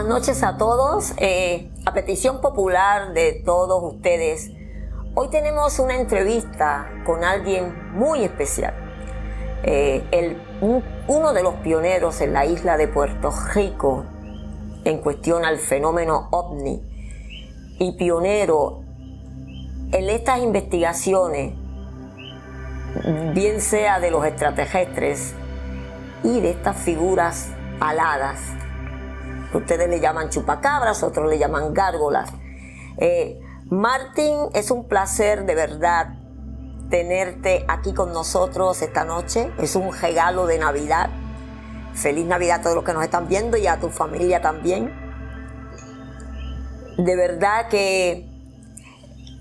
Buenas noches a todos. A petición popular de todos ustedes, hoy tenemos una entrevista con alguien muy especial. Uno de los pioneros en la isla de Puerto Rico en cuestión al fenómeno OVNI y pionero en estas investigaciones, bien sea de los extraterrestres y de estas figuras aladas. Ustedes le llaman chupacabras, otros le llaman gárgolas. Martín, es un placer de verdad tenerte aquí con nosotros esta noche. Es un regalo de Navidad. Feliz Navidad a todos los que nos están viendo y a tu familia también. De verdad que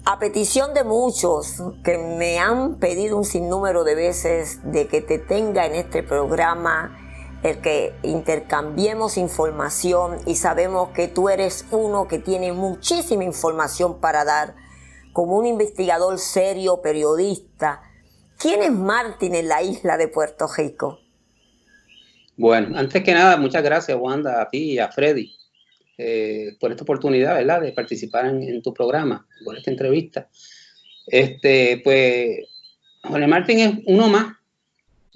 a petición de muchos que me han pedido un sinnúmero de veces de que te tenga en este programa, el que intercambiemos información, y sabemos que tú eres uno que tiene muchísima información para dar, como un investigador serio, periodista. ¿Quién es Martín en la isla de Puerto Rico? Bueno, antes que nada, muchas gracias, Wanda, a ti y a Freddy por esta oportunidad, ¿verdad?, de participar en tu programa, por esta entrevista. Pues, Jorge Martín es uno más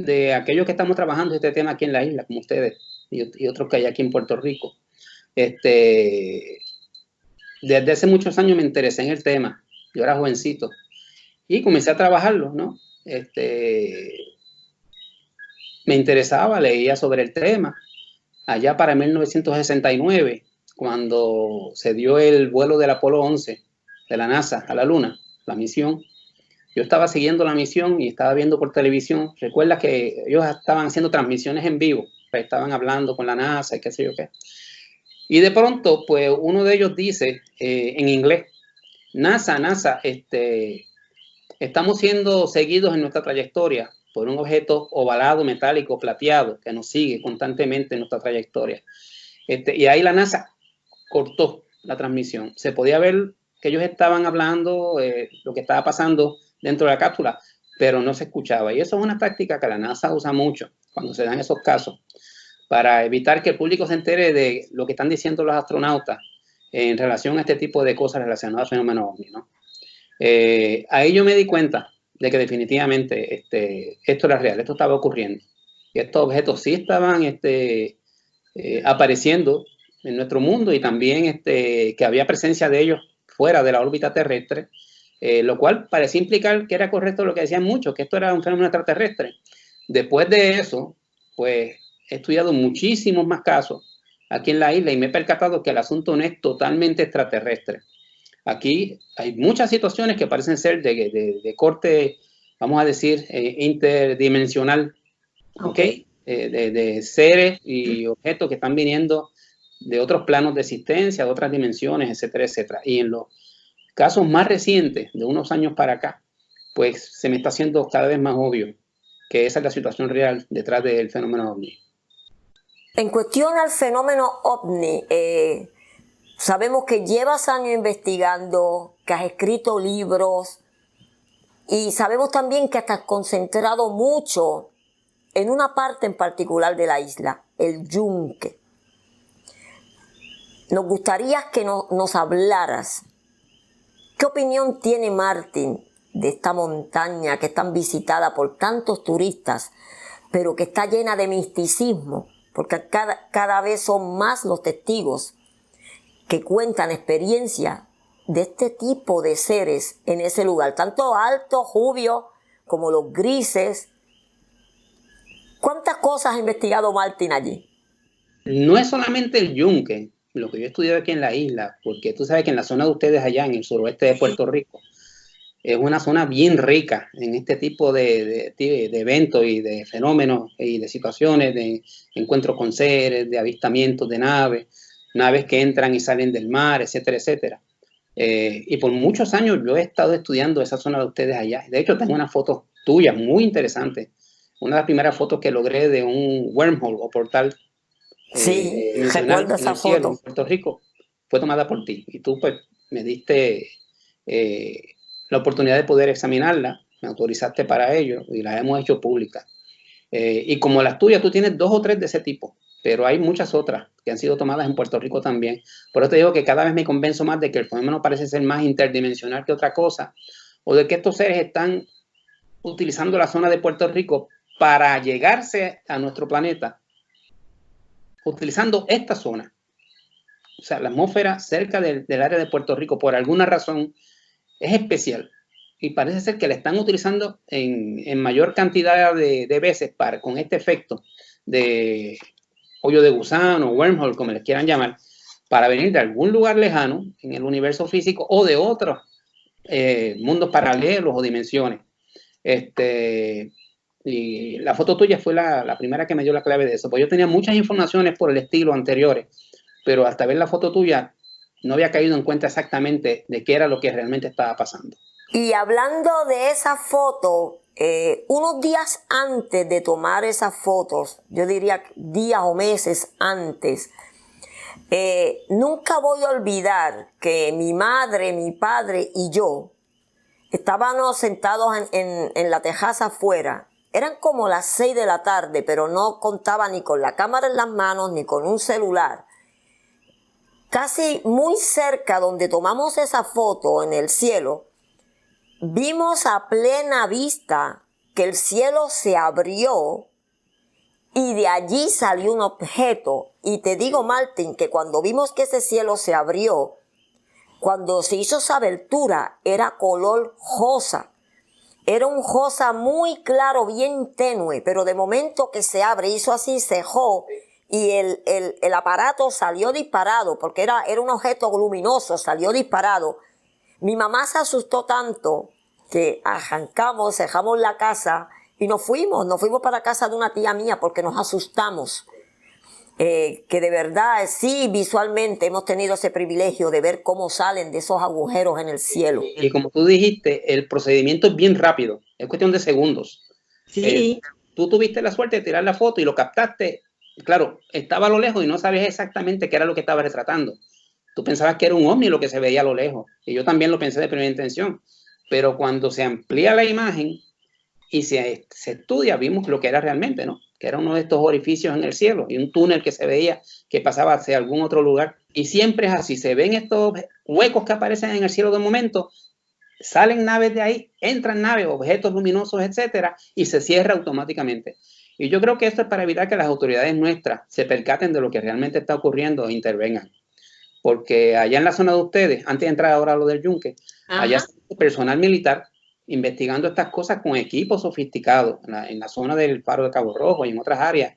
de aquellos que estamos trabajando este tema aquí en la isla, como ustedes y otros que hay aquí en Puerto Rico. Desde hace muchos años me interesé en el tema. Yo era jovencito y comencé a trabajarlo, ¿no? Me interesaba, leía sobre el tema. Allá para 1969, cuando se dio el vuelo del Apolo 11 de la NASA a la Luna, la misión, yo estaba siguiendo la misión y estaba viendo por televisión. Recuerda que ellos estaban haciendo transmisiones en vivo, pues estaban hablando con la NASA y qué sé yo qué. Y de pronto, pues uno de ellos dice en inglés: NASA, estamos siendo seguidos en nuestra trayectoria por un objeto ovalado, metálico, plateado, que nos sigue constantemente en nuestra trayectoria. Y ahí la NASA cortó la transmisión. Se podía ver que ellos estaban hablando lo que estaba pasando dentro de la cápsula, pero no se escuchaba. Y eso es una táctica que la NASA usa mucho cuando se dan esos casos, para evitar que el público se entere de lo que están diciendo los astronautas en relación a este tipo de cosas relacionadas al fenómeno OVNI, ¿no? Ahí yo me di cuenta de que definitivamente esto era real, esto estaba ocurriendo. Y estos objetos sí estaban apareciendo en nuestro mundo, y también que había presencia de ellos fuera de la órbita terrestre, lo cual parecía implicar que era correcto lo que decían muchos, que esto era un fenómeno extraterrestre. Después de eso, pues he estudiado muchísimos más casos aquí en la isla y me he percatado que el asunto no es totalmente extraterrestre. Aquí hay muchas situaciones que parecen ser de corte, vamos a decir, interdimensional, ¿ok? De seres y objetos que están viniendo de otros planos de existencia, de otras dimensiones, etcétera, etcétera. Y en los casos más recientes, de unos años para acá, pues se me está haciendo cada vez más obvio que esa es la situación real detrás del fenómeno OVNI. En cuestión al fenómeno OVNI, sabemos que llevas años investigando, que has escrito libros, y sabemos también que has concentrado mucho en una parte en particular de la isla, el Yunque. Nos gustaría que nos hablaras. ¿Qué opinión tiene Martín de esta montaña que es tan visitada por tantos turistas, pero que está llena de misticismo? Porque cada vez son más los testigos que cuentan experiencia de este tipo de seres en ese lugar, tanto altos, rubios, como los grises. ¿Cuántas cosas ha investigado Martín allí? No es solamente el Yunque, lo que yo he estudiado aquí en la isla, porque tú sabes que en la zona de ustedes allá, en el suroeste de Puerto Rico, es una zona bien rica en este tipo de eventos y de fenómenos y de situaciones, de encuentros con seres, de avistamientos de naves que entran y salen del mar, etcétera, etcétera. Y por muchos años yo he estado estudiando esa zona de ustedes allá. De hecho, tengo unas fotos tuyas muy interesantes. Una de las primeras fotos que logré de un wormhole o portal dimensional recuerdo esa en el cielo foto en Puerto Rico fue tomada por ti. Y tú pues me diste la oportunidad de poder examinarla, me autorizaste para ello y la hemos hecho pública. Y como las tuyas, tú tienes 2 o 3 de ese tipo. pero hay muchas otras que han sido tomadas en Puerto Rico también. Por eso te digo que cada vez me convenzo más de que el fenómeno parece ser más interdimensional que otra cosa, o de que estos seres están utilizando la zona de Puerto Rico para llegarse a nuestro planeta, utilizando esta zona. O sea, la atmósfera cerca del área de Puerto Rico, por alguna razón, es especial. Y parece ser que la están utilizando en mayor cantidad de veces con este efecto de hoyo de gusano, wormhole, como les quieran llamar, para venir de algún lugar lejano en el universo físico o de otros mundos paralelos o dimensiones. Y la foto tuya fue la primera que me dio la clave de eso, porque yo tenía muchas informaciones por el estilo anteriores, pero hasta ver la foto tuya no había caído en cuenta exactamente de qué era lo que realmente estaba pasando. Y hablando de esa foto, unos días antes de tomar esas fotos, yo diría días o meses antes, nunca voy a olvidar que mi madre, mi padre y yo estábamos sentados en la tejaza afuera. Eran como las 6 de la tarde, pero no contaba ni con la cámara en las manos ni con un celular. Casi muy cerca donde tomamos esa foto en el cielo, vimos a plena vista que el cielo se abrió y de allí salió un objeto. Y te digo, Martín, que cuando vimos que ese cielo se abrió, cuando se hizo esa abertura, era color rosa. Era un rosa muy claro, bien tenue, pero de momento que se abre, hizo así, cejó, y el aparato salió disparado, porque era un objeto luminoso, salió disparado. Mi mamá se asustó tanto que arrancamos, dejamos la casa y nos fuimos para casa de una tía mía porque nos asustamos. Que de verdad, sí, visualmente hemos tenido ese privilegio de ver cómo salen de esos agujeros en el cielo. Y como tú dijiste, el procedimiento es bien rápido, es cuestión de segundos. Sí. Tú tuviste la suerte de tirar la foto y lo captaste. Claro, estaba a lo lejos y no sabías exactamente qué era lo que estaba retratando. Tú pensabas que era un ovni lo que se veía a lo lejos. Y yo también lo pensé de primera intención. Pero cuando se amplía la imagen y se estudia, vimos lo que era realmente, ¿no? Que era uno de estos orificios en el cielo y un túnel que se veía que pasaba hacia algún otro lugar. Y siempre es así, se ven estos huecos que aparecen en el cielo de momento, salen naves de ahí, entran naves, objetos luminosos, etcétera, y se cierra automáticamente. Y yo creo que esto es para evitar que las autoridades nuestras se percaten de lo que realmente está ocurriendo e intervengan. Porque allá en la zona de ustedes, antes de entrar ahora a lo del yunque, allá hay personal militar investigando estas cosas con equipos sofisticados en la zona del Faro de Cabo Rojo y en otras áreas,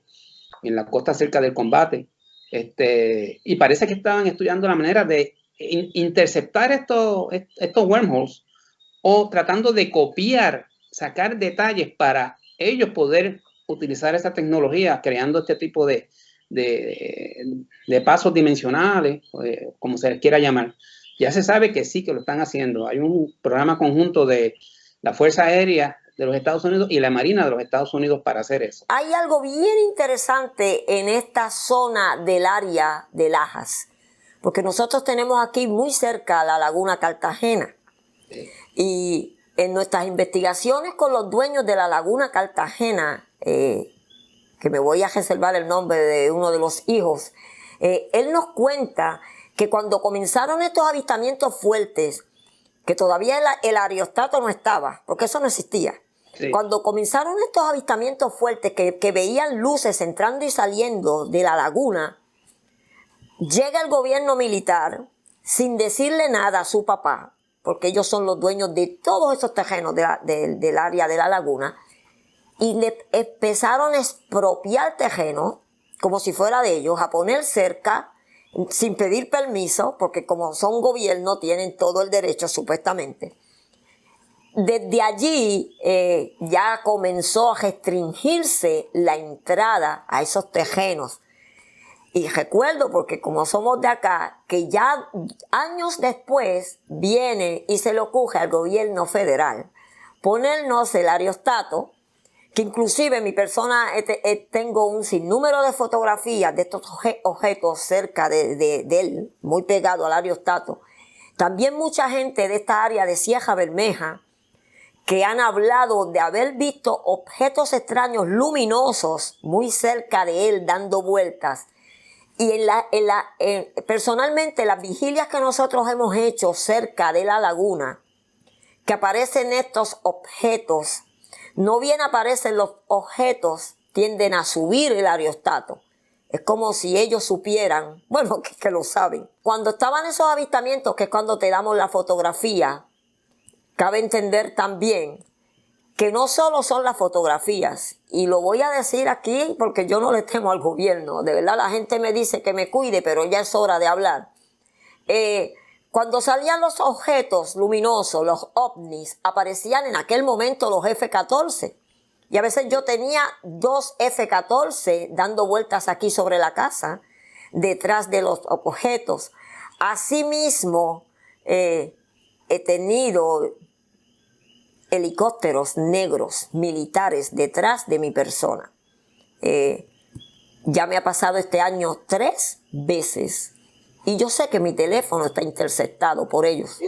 en la costa cerca del combate. Y parece que estaban estudiando la manera de interceptar estos wormholes o tratando de copiar, sacar detalles para ellos poder utilizar esa tecnología, creando este tipo de pasos dimensionales, como se les quiera llamar. Ya se sabe que sí, que lo están haciendo. Hay un programa conjunto de la Fuerza Aérea de los Estados Unidos y la Marina de los Estados Unidos para hacer eso. Hay algo bien interesante en esta zona del área de Lajas, porque nosotros tenemos aquí muy cerca la Laguna Cartagena. Sí. Y en nuestras investigaciones con los dueños de la Laguna Cartagena, que me voy a reservar el nombre de uno de los hijos, él nos cuenta que cuando comenzaron estos avistamientos fuertes, que todavía el aerostato no estaba, porque eso no existía. Sí. Cuando comenzaron estos avistamientos fuertes que veían luces entrando y saliendo de la laguna, llega el gobierno militar sin decirle nada a su papá, porque ellos son los dueños de todos esos terrenos del área de la laguna, y le empezaron a expropiar terreno como si fuera de ellos, a poner cerca sin pedir permiso, porque como son gobierno tienen todo el derecho supuestamente. Desde allí ya comenzó a restringirse la entrada a esos terrenos. Y recuerdo, porque como somos de acá, que ya años después viene y se le ocurre al gobierno federal ponernos el aerostato, que inclusive mi persona tengo un sinnúmero de fotografías de estos objetos cerca de él, muy pegado al aerostato. También mucha gente de esta área de Sierra Bermeja, que han hablado de haber visto objetos extraños luminosos muy cerca de él dando vueltas. Y personalmente las vigilias que nosotros hemos hecho cerca de la laguna, que aparecen estos objetos, no bien aparecen los objetos, tienden a subir el areostato. Es como si ellos supieran, bueno, que lo saben. Cuando estaban esos avistamientos, que es cuando te damos la fotografía, cabe entender también que no solo son las fotografías, y lo voy a decir aquí porque yo no le temo al gobierno, de verdad la gente me dice que me cuide, pero ya es hora de hablar. Cuando salían los objetos luminosos, los ovnis, aparecían en aquel momento los F-14, y a veces yo tenía 2 F-14 dando vueltas aquí sobre la casa, detrás de los objetos. Asimismo, he tenido helicópteros negros militares detrás de mi persona. Ya me ha pasado este año 3 veces. Y yo sé que mi teléfono está interceptado por ellos.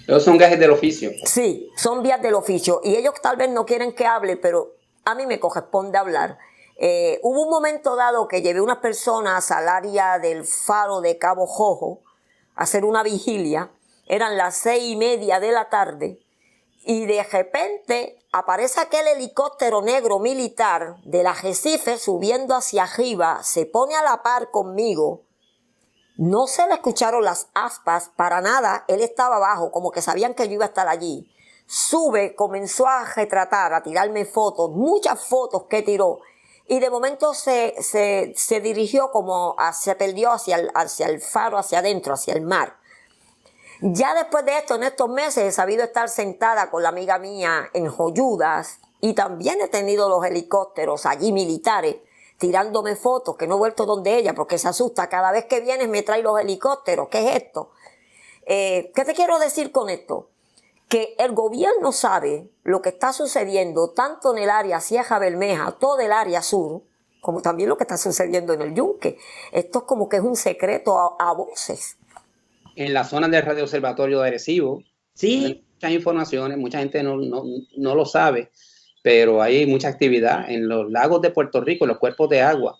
Esos son gajes del oficio. Sí, son vías del oficio. Y ellos tal vez no quieren que hable, pero a mí me corresponde hablar. Hubo un momento dado que llevé unas personas al área del faro de Cabo Jojo a hacer una vigilia. Eran las 6:30 de la tarde. Y de repente aparece aquel helicóptero negro militar del arrecife subiendo hacia arriba. Se pone a la par conmigo. No se le escucharon las aspas para nada. Él estaba abajo, como que sabían que yo iba a estar allí. Sube, comenzó a retratar, a tirarme fotos, muchas fotos que tiró. Y de momento se dirigió se perdió hacia el faro, hacia adentro, hacia el mar. Ya después de esto, en estos meses, he sabido estar sentada con la amiga mía en Joyudas y también he tenido los helicópteros allí militares tirándome fotos, que no he vuelto donde ella porque se asusta. Cada vez que vienes me trae los helicópteros. ¿Qué es esto? ¿Qué te quiero decir con esto? Que el gobierno sabe lo que está sucediendo tanto en el área Sierra Bermeja, todo el área sur, como también lo que está sucediendo en el Yunque. Esto es como que es un secreto a voces. En la zona del Radio Observatorio de Arecibo, sí, hay muchas informaciones, mucha gente no lo sabe, pero hay mucha actividad en los lagos de Puerto Rico, en los cuerpos de agua,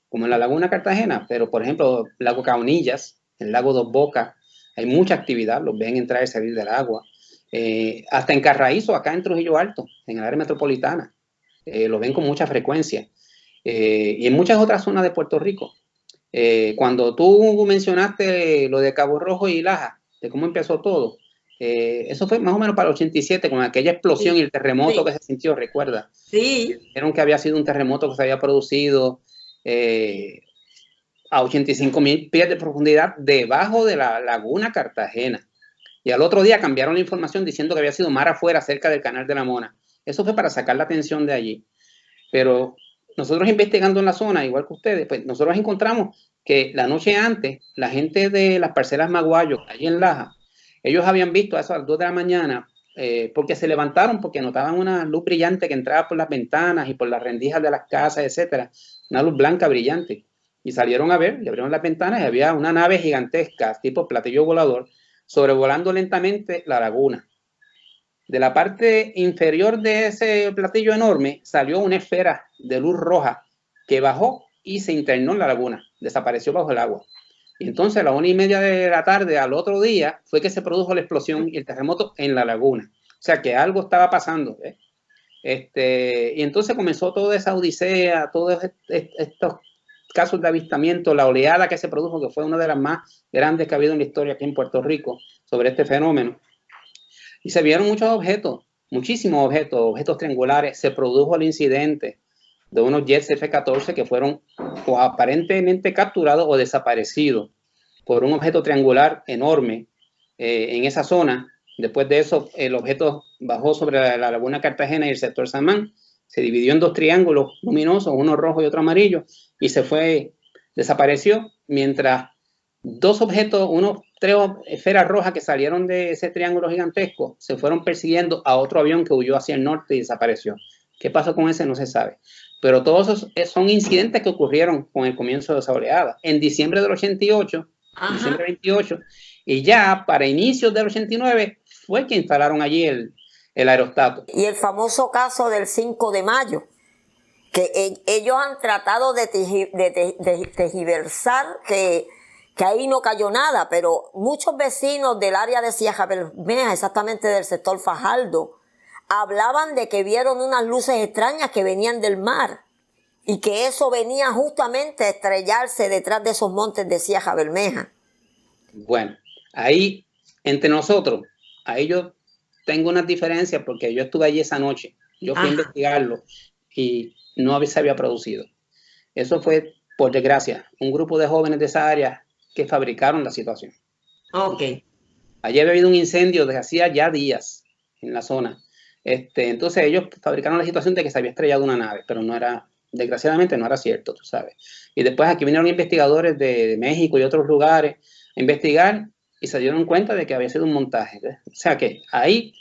como en la Laguna Cartagena, pero por ejemplo, el lago Caunillas, el lago Dos Bocas, hay mucha actividad, los ven entrar y salir del agua. Hasta en Carraízo, acá en Trujillo Alto, en el área metropolitana, los ven con mucha frecuencia. Y en muchas otras zonas de Puerto Rico. Cuando tú mencionaste lo de Cabo Rojo y Laja, de cómo empezó todo, eso fue más o menos para el 87, con aquella explosión sí, y el terremoto sí, que se sintió, ¿recuerda? Sí. Dijeron que había sido un terremoto que se había producido a 85,000 pies de profundidad debajo de la Laguna Cartagena. Y al otro día cambiaron la información diciendo que había sido mar afuera, cerca del Canal de la Mona. Eso fue para sacar la atención de allí. Pero nosotros investigando en la zona, igual que ustedes, pues nosotros encontramos que la noche antes, la gente de las parcelas Maguayo, allí en Laja, ellos habían visto a eso a las 2 de la mañana, porque se levantaron, porque notaban una luz brillante que entraba por las ventanas y por las rendijas de las casas, etcétera, una luz blanca brillante. Y salieron a ver, le abrieron las ventanas y había una nave gigantesca, tipo platillo volador, sobrevolando lentamente la laguna. De la parte inferior de ese platillo enorme salió una esfera de luz roja que bajó y se internó en la laguna, desapareció bajo el agua. Y entonces a las 1:30 de la tarde al otro día fue que se produjo la explosión y el terremoto en la laguna. O sea que algo estaba pasando. Y entonces comenzó toda esa odisea, todos estos casos de avistamiento, la oleada que se produjo, que fue una de las más grandes que ha habido en la historia aquí en Puerto Rico sobre este fenómeno. Y se vieron muchos objetos, muchísimos objetos triangulares. Se produjo el incidente de unos jets F-14 que fueron o aparentemente capturados o desaparecidos por un objeto triangular enorme en esa zona. Después de eso, el objeto bajó sobre la Laguna Cartagena y el sector Samán. Se dividió en 2 triángulos luminosos, uno rojo y otro amarillo, y desapareció, mientras 2 objetos, 3 esferas rojas que salieron de ese triángulo gigantesco, se fueron persiguiendo a otro avión que huyó hacia el norte y desapareció. ¿Qué pasó con ese? No se sabe. Pero todos esos son incidentes que ocurrieron con el comienzo de esa oleada. En diciembre del 88, diciembre 28, y ya para inicios del 89 fue que instalaron allí el aerostato. Y el famoso caso del 5 de mayo, que ellos han tratado de tergiversar que ahí no cayó nada, pero muchos vecinos del área de Ciénaga Bermeja, exactamente del sector Fajardo, hablaban de que vieron unas luces extrañas que venían del mar y que eso venía justamente a estrellarse detrás de esos montes de Ciénaga Bermeja. Bueno, ahí entre nosotros, ahí yo tengo unas diferencias porque yo estuve allí esa noche, yo fui a investigarlo y no se había producido. Eso fue, por desgracia, un grupo de jóvenes de esa área que fabricaron la situación. Ok. Allí había habido un incendio desde hacía ya días en la zona. Entonces ellos fabricaron la situación de que se había estrellado una nave, pero no era, desgraciadamente no era cierto, tú sabes. Y después aquí vinieron investigadores de México y otros lugares a investigar y se dieron cuenta de que había sido un montaje. O sea que ahí,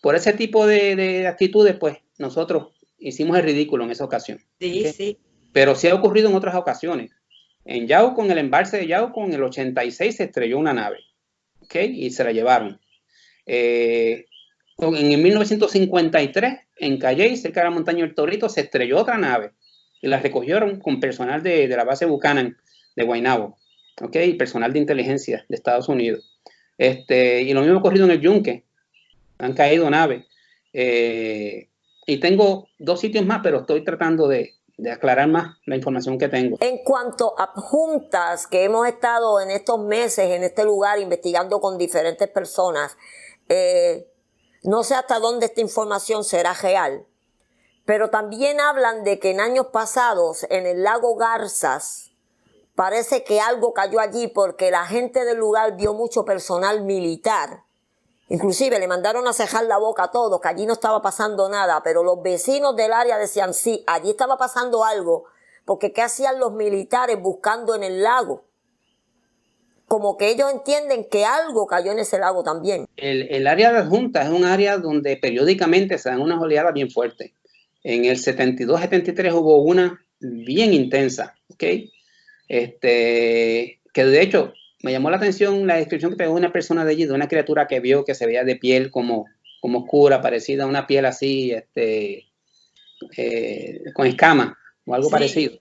por ese tipo de actitudes, pues nosotros hicimos el ridículo en esa ocasión. Sí, ¿okay? Sí. Pero sí ha ocurrido en otras ocasiones. En Yauco, en el embalse de Yauco, en el 86 se estrelló una nave, ¿ok? Y se la llevaron. En el 1953, en Calley, cerca de la montaña del Torito, se estrelló otra nave y la recogieron con personal de la base Buchanan de Guaynabo, ¿ok? Y personal de inteligencia de Estados Unidos. Y lo mismo ha ocurrido en el Yunque. Han caído naves. Y tengo 2 sitios más, pero estoy tratando de aclarar más la información que tengo. En cuanto a juntas que hemos estado en estos meses en este lugar investigando con diferentes personas, no sé hasta dónde esta información será real, pero también hablan de que en años pasados en el lago Garzas parece que algo cayó allí porque la gente del lugar vio mucho personal militar. Inclusive le mandaron a cejar la boca a todos, que allí no estaba pasando nada, pero los vecinos del área decían, sí, allí estaba pasando algo, porque ¿qué hacían los militares buscando en el lago? Como que ellos entienden que algo cayó en ese lago también. El área de Adjunta es un área donde periódicamente se dan unas oleadas bien fuertes. En el 72-73 hubo una bien intensa, ¿ok? Que de hecho me llamó la atención la descripción que pegó una persona de allí, de una criatura que vio que se veía de piel como oscura, parecida a una piel así, con escamas o algo parecido.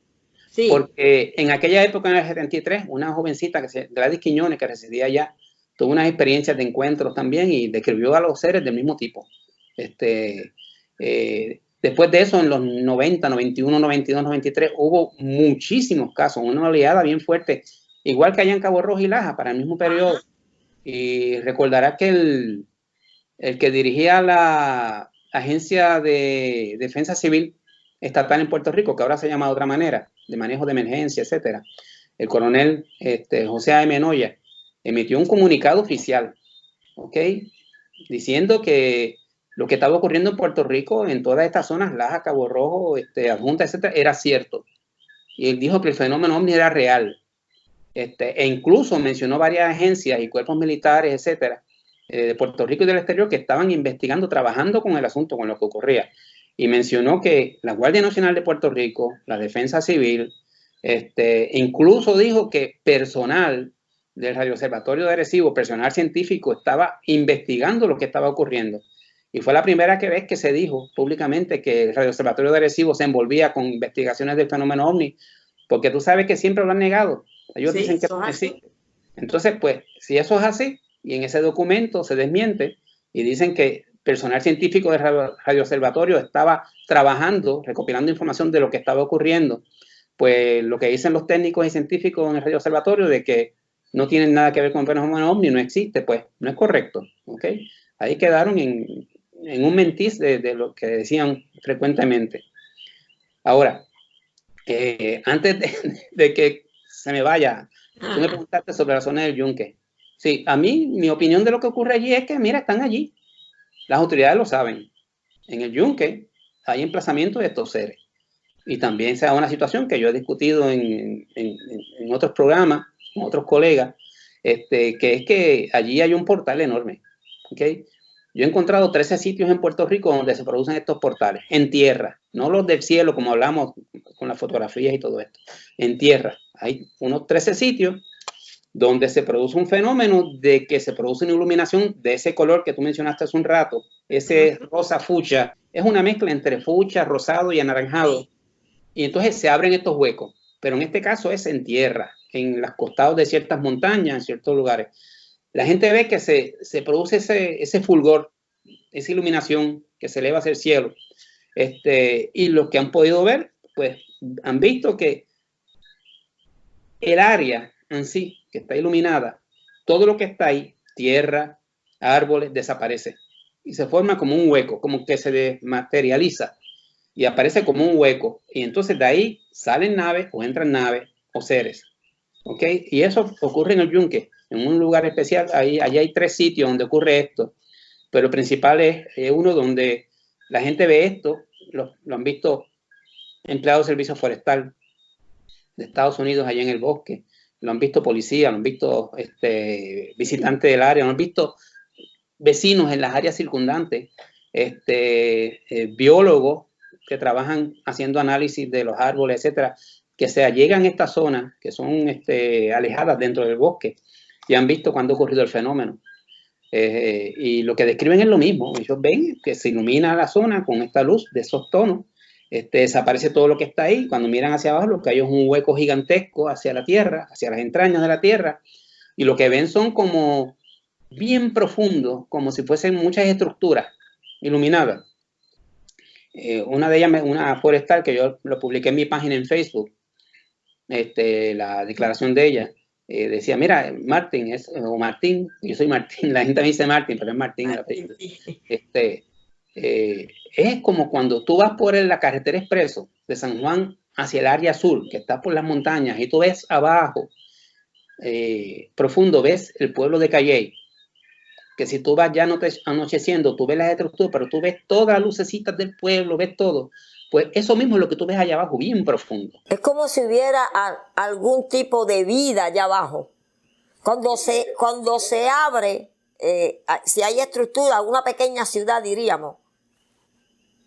Sí. Porque en aquella época, en el 73, una jovencita, Gladys Quiñones, que residía allá, tuvo unas experiencias de encuentros también y describió a los seres del mismo tipo. Después de eso, en los 90, 91, 92, 93, hubo muchísimos casos, una oleada bien fuerte, igual que allá en Cabo Rojo y Laja, para el mismo periodo. Y recordará que el que dirigía la Agencia de Defensa Civil Estatal en Puerto Rico, que ahora se llama de otra manera, de manejo de emergencia, etcétera, el coronel José A. M. Noya, emitió un comunicado oficial, ¿ok? Diciendo que lo que estaba ocurriendo en Puerto Rico, en todas estas zonas, Laja, Cabo Rojo, Adjunta, etcétera, era cierto. Y él dijo que el fenómeno ovni era real. E incluso mencionó varias agencias y cuerpos militares, etcétera, de Puerto Rico y del exterior que estaban investigando, trabajando con el asunto, con lo que ocurría. Y mencionó que la Guardia Nacional de Puerto Rico, la Defensa Civil, incluso dijo que personal del Radio Observatorio de Arecibo, personal científico, estaba investigando lo que estaba ocurriendo. Y fue la primera vez que se dijo públicamente que el Radio Observatorio de Arecibo se envolvía con investigaciones del fenómeno ovni, porque tú sabes que siempre lo han negado. Ellos dicen que no existe. Entonces, pues, si eso es así, y en ese documento se desmiente, y dicen que personal científico del Radio Observatorio estaba trabajando, recopilando información de lo que estaba ocurriendo, pues lo que dicen los técnicos y científicos en el Radio Observatorio de que no tienen nada que ver con el fenómeno ovni, no existe, pues no es correcto, ¿ok? Ahí quedaron en un mentiz de lo que decían frecuentemente. Ahora, antes de que se me vaya, tú me preguntaste sobre la zona del Yunque. Sí, a mí, mi opinión de lo que ocurre allí es que, mira, están allí. Las autoridades lo saben. En el Yunque hay emplazamientos de estos seres. Y también se da una situación que yo he discutido en otros programas, con otros colegas, que es que allí hay un portal enorme. ¿Okay? Yo he encontrado 13 sitios en Puerto Rico donde se producen estos portales, en tierra, no los del cielo como hablamos con las fotografías y todo esto, en tierra. Hay unos 13 sitios donde se produce un fenómeno de que se produce una iluminación de ese color que tú mencionaste hace un rato, ese rosa fucsia, es una mezcla entre fucsia, rosado y anaranjado, y entonces se abren estos huecos, pero en este caso es en tierra, en los costados de ciertas montañas, en ciertos lugares. La gente ve que se produce ese fulgor, esa iluminación que se eleva hacia el cielo, y los que han podido ver, pues han visto que el área en sí, que está iluminada, todo lo que está ahí, tierra, árboles, desaparece y se forma como un hueco, como que se desmaterializa y aparece como un hueco, y entonces de ahí salen naves o entran naves o seres, ¿ok? Y eso ocurre en el Yunque, en un lugar especial. Allí hay 3 sitios donde ocurre esto, pero el principal es uno donde la gente ve esto, lo han visto empleados de servicio forestal de Estados Unidos allá en el bosque, lo han visto policías, lo han visto visitantes del área, lo han visto vecinos en las áreas circundantes, biólogos que trabajan haciendo análisis de los árboles, etcétera, que se allegan a estas zonas que son alejadas dentro del bosque y han visto cuándo ha ocurrido el fenómeno. Y lo que describen es lo mismo. Ellos ven que se ilumina la zona con esta luz de esos tonos, desaparece todo lo que está ahí. Cuando miran hacia abajo, lo que hay es un hueco gigantesco hacia la tierra, hacia las entrañas de la tierra, y lo que ven son como bien profundos, como si fuesen muchas estructuras iluminadas. Una de ellas, una forestal, que yo lo publiqué en mi página en Facebook, la declaración de ella, decía, mira, Martín, o Martín, yo soy Martín, la gente me dice Martín, pero es Martín el apellido. Es como cuando tú vas por la carretera expreso de San Juan hacia el área sur, que está por las montañas, y tú ves abajo, profundo, ves el pueblo de Calley, que si tú vas ya anocheciendo, tú ves las estructuras, pero tú ves todas las lucecitas del pueblo, ves todo. Pues eso mismo es lo que tú ves allá abajo, bien profundo. Es como si hubiera algún tipo de vida allá abajo. Cuando se abre, si hay estructura, una pequeña ciudad, diríamos.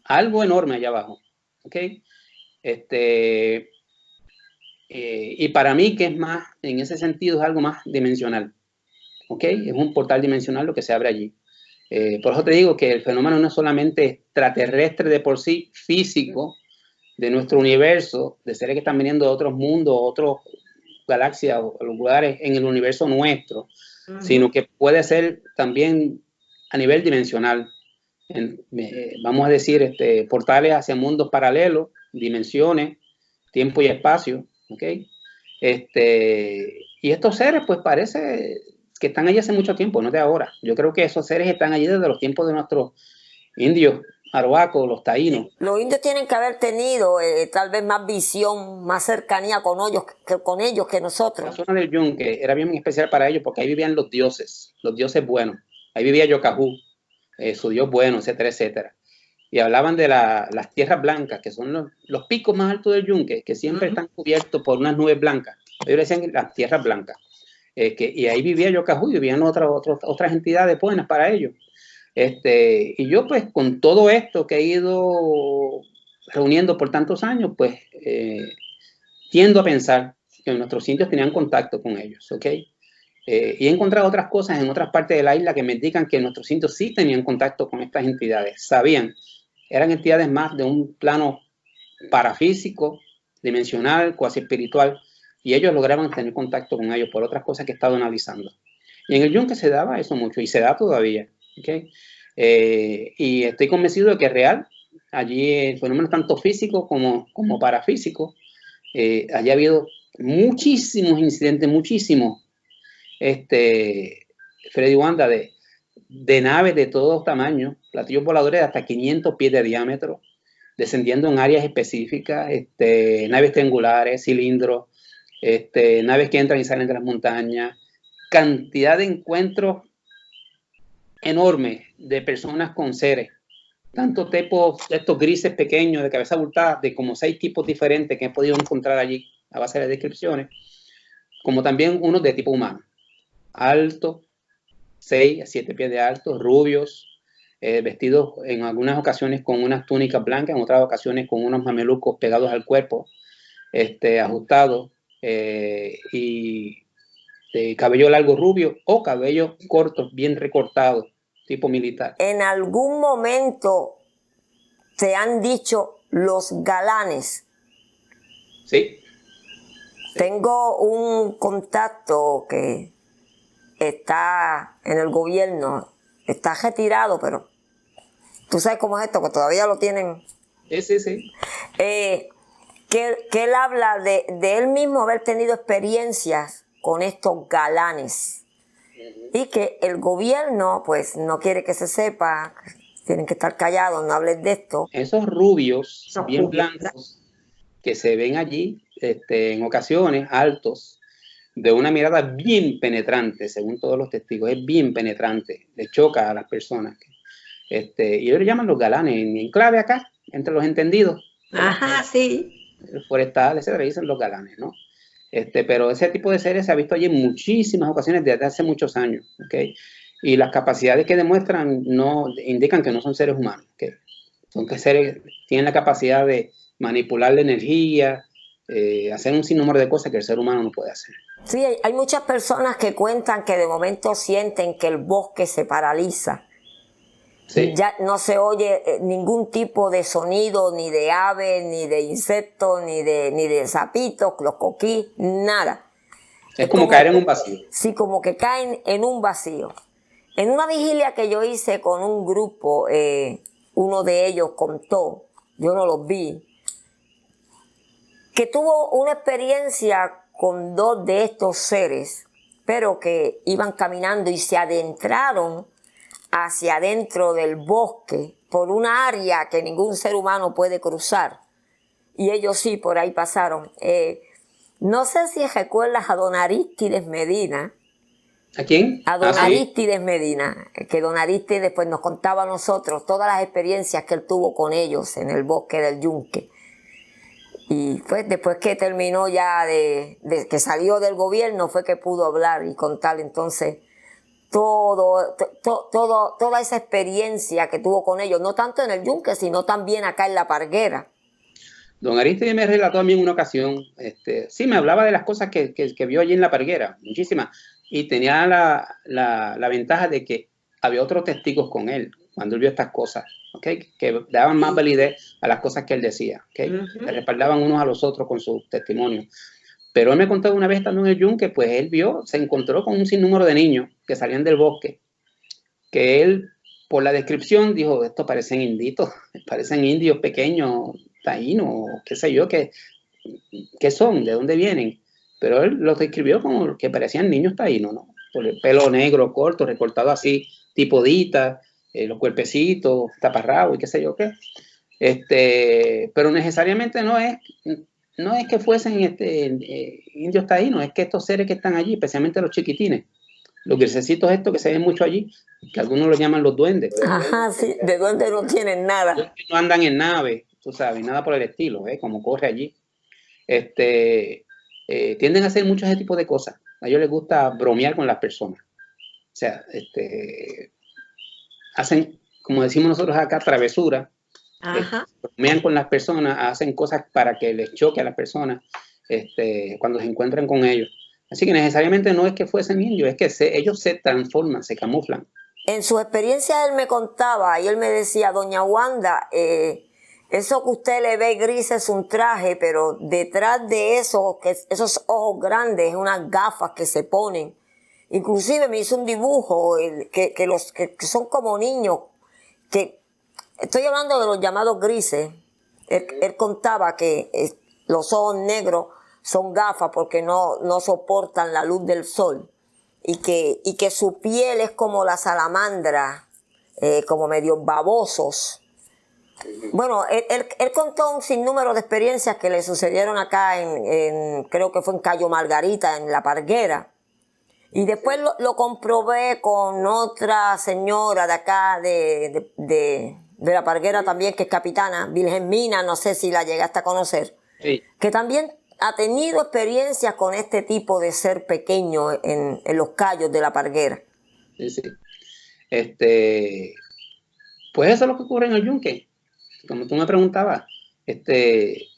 Algo enorme allá abajo, ¿ok? Y para mí, que es más, en ese sentido, es algo más dimensional, ¿ok? Es un portal dimensional lo que se abre allí. Por eso te digo que el fenómeno no es solamente extraterrestre de por sí, físico, de nuestro universo, de seres que están viniendo de otros mundos, otras galaxias o lugares en el universo nuestro, sino que puede ser también a nivel dimensional. Vamos a decir, portales hacia mundos paralelos, dimensiones, tiempo y espacio, ¿ok? Y estos seres, pues parece que están allí hace mucho tiempo, no de ahora. Yo creo que esos seres están allí desde los tiempos de nuestros indios, arawacos, los taínos. Los indios tienen que haber tenido tal vez más visión, más cercanía con ellos que nosotros. La zona del Yunque era bien especial para ellos porque ahí vivían los dioses buenos. Ahí vivía Yocajú, su dios bueno, etcétera, etcétera. Y hablaban de las tierras blancas, que son los picos más altos del Yunque, que siempre están cubiertos por unas nubes blancas. Ellos decían las tierras blancas. Y ahí vivía Yocajú, y vivían otras entidades buenas para ellos. Y yo, pues, con todo esto que he ido reuniendo por tantos años, pues, tiendo a pensar que nuestros indios tenían contacto con ellos, ¿ok? Y he encontrado otras cosas en otras partes de la isla que me indican que nuestros indios sí tenían contacto con estas entidades, sabían, eran entidades más de un plano parafísico, dimensional, cuasi espiritual, y ellos lograban tener contacto con ellos por otras cosas que he estado analizando. Y en el Yunque se daba eso mucho, y se da todavía, ¿ok? Y estoy convencido de que es real. Allí el fenómeno es tanto físico como parafísico. Allí ha habido muchísimos incidentes, muchísimos, Freddy Wanda, de naves de todos tamaños, platillos voladores de hasta 500 pies de diámetro, descendiendo en áreas específicas, naves triangulares, cilindros, naves que entran y salen de las montañas, cantidad de encuentros enormes de personas con seres, tantos tipos, estos grises pequeños de cabeza abultada, de como 6 tipos diferentes que he podido encontrar allí a base de descripciones, como también unos de tipo humano, alto, 6 a 7 pies de alto, rubios, vestidos en algunas ocasiones con unas túnicas blancas, en otras ocasiones con unos mamelucos pegados al cuerpo, ajustados, y de cabello largo rubio o cabello corto, bien recortado, tipo militar. ¿En algún momento te han dicho los galanes? Sí. Tengo un contacto que está en el gobierno, está retirado, pero tú sabes cómo es esto, que todavía lo tienen. Sí. Que él habla de él mismo haber tenido experiencias con estos galanes y que el gobierno pues no quiere que se sepa, tienen que estar callados, no hablen de esto. Esos rubios, bien blancos, que se ven allí en ocasiones altos, de una mirada bien penetrante, según todos los testigos, es bien penetrante, le choca a las personas. Y ellos le llaman los galanes, en clave acá, entre los entendidos. Ajá, sí. Forestal, etcétera, dicen los galanes, ¿no? Pero ese tipo de seres se ha visto allí en muchísimas ocasiones desde hace muchos años, ¿ok? Y las capacidades que demuestran no indican que no son seres humanos, ¿ok? Son que seres tienen la capacidad de manipular la energía, hacer un sinnúmero de cosas que el ser humano no puede hacer. Sí, hay muchas personas que cuentan que de momento sienten que el bosque se paraliza. Sí. Ya no se oye ningún tipo de sonido, ni de ave, ni de insectos, ni de sapitos, los coquí, nada. Es como caer en un vacío. Sí, como que caen en un vacío. En una vigilia que yo hice con un grupo, uno de ellos contó, yo no los vi, que tuvo una experiencia con dos de estos seres, pero que iban caminando y se adentraron hacia adentro del bosque por una área que ningún ser humano puede cruzar. Y ellos sí, por ahí pasaron. No sé si recuerdas a don Arístides Medina. ¿A quién? A don ¿sí? Arístides Medina, que don Arístides después nos contaba a nosotros todas las experiencias que él tuvo con ellos en el bosque del Yunque. Y pues después que terminó ya de que salió del gobierno fue que pudo hablar y contar entonces toda esa experiencia que tuvo con ellos, no tanto en el Yunque, sino también acá en La Parguera. Don Arístides me relató a mí en una ocasión, sí, me hablaba de las cosas que vio allí en La Parguera, muchísimas, y tenía la ventaja de que había otros testigos con él cuando él vio estas cosas, ¿okay? Que daban más validez a las cosas que él decía, ¿okay? Se respaldaban unos a los otros con sus testimonios. Pero él me contó una vez estando en el Yunque, pues él se encontró con un sinnúmero de niños que salían del bosque, que él, por la descripción, dijo, estos parecen inditos, parecen indios pequeños, taínos, qué sé yo, ¿qué son? ¿De dónde vienen? Pero él los describió como que parecían niños taínos, ¿no? Por el pelo negro, corto, recortado así, tipo dita, los cuerpecitos, taparrabos y qué sé yo qué. Pero necesariamente no es que fuesen indios taínos, es que estos seres que están allí, especialmente los chiquitines, los grisecitos estos que se ven mucho allí, que algunos los llaman los duendes. Ajá, sí, de duendes no tienen nada. No andan en nave, tú sabes, nada por el estilo, como corre allí. Tienden a hacer muchos ese tipo de cosas. A ellos les gusta bromear con las personas. O sea, hacen, como decimos nosotros acá, travesura. Bromean con las personas, hacen cosas para que les choque a las personas cuando se encuentran con ellos. Así que necesariamente no es que fuesen indios, es que ellos se transforman, se camuflan. En su experiencia él me contaba y él me decía, doña Wanda, eso que usted le ve gris es un traje, pero detrás de eso, esos ojos grandes, unas gafas que se ponen. Inclusive me hizo un dibujo que son como niños, que estoy hablando de los llamados grises. Él contaba que los ojos negros son gafas porque no soportan la luz del sol y que su piel es como la salamandra, como medio babosos. Bueno, él contó un sinnúmero de experiencias que le sucedieron acá creo que fue en Cayo Margarita, en La Parguera. Y después lo comprobé con otra señora de acá, de La Parguera también, que es capitana, Virgen Mina, no sé si la llegaste a conocer. Sí. Que también ha tenido experiencias con este tipo de ser pequeño en los cayos de La Parguera. Sí, sí. Pues eso es lo que ocurre en el Yunque. Como tú me preguntabas, que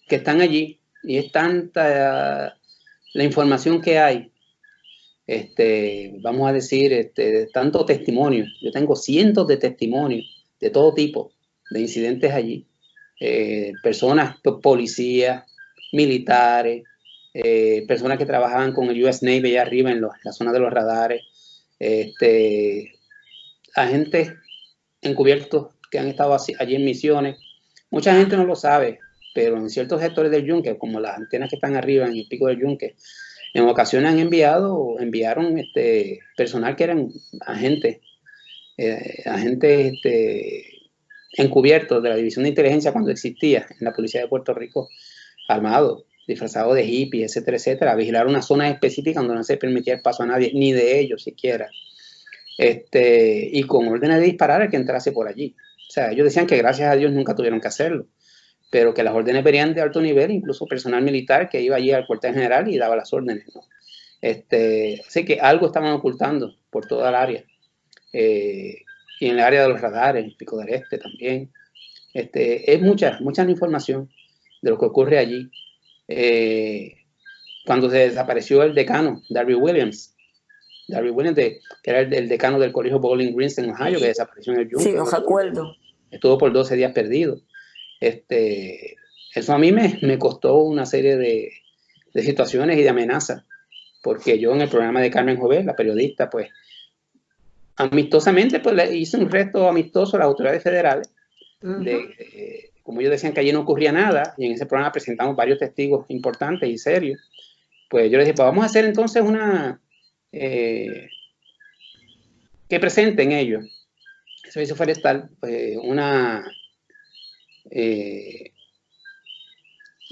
están allí y es tanta la información que hay vamos a decir, tanto testimonio. Yo tengo cientos de testimonios de todo tipo de incidentes allí. Personas, policías, militares, personas que trabajaban con el US Navy allá arriba en la zona de los radares, agentes encubiertos que han estado allí en misiones. Mucha gente no lo sabe, pero en ciertos sectores del yunque, como las antenas que están arriba en el pico del yunque, en ocasiones enviaron personal que eran agentes encubiertos de la División de Inteligencia cuando existía en la Policía de Puerto Rico, armados, disfrazados de hippies, etcétera, etcétera, a vigilar una zona específica donde no se permitía el paso a nadie, ni de ellos siquiera, y con órdenes de disparar al que entrase por allí. O sea, ellos decían que gracias a Dios nunca tuvieron que hacerlo, pero que las órdenes venían de alto nivel, incluso personal militar que iba allí al cuartel general y daba las órdenes, ¿no? Así que algo estaban ocultando por toda el área. Y en el área de los radares, el Pico del Este también. Es mucha información de lo que ocurre allí. Cuando se desapareció el decano, Darby Williams, que era el decano del colegio Bowling Green en Ohio, que desapareció en el yunque. Sí, los recuerdo. Estuvo por 12 días perdido. Eso a mí me costó una serie de situaciones y de amenazas, porque yo en el programa de Carmen Jovel, la periodista, pues amistosamente pues le hice un reto amistoso a las autoridades federales, como ellos decían que allí no ocurría nada, y en ese programa presentamos varios testigos importantes y serios, pues yo les dije, pues vamos a hacer entonces que presenten ellos, el Servicio Forestal,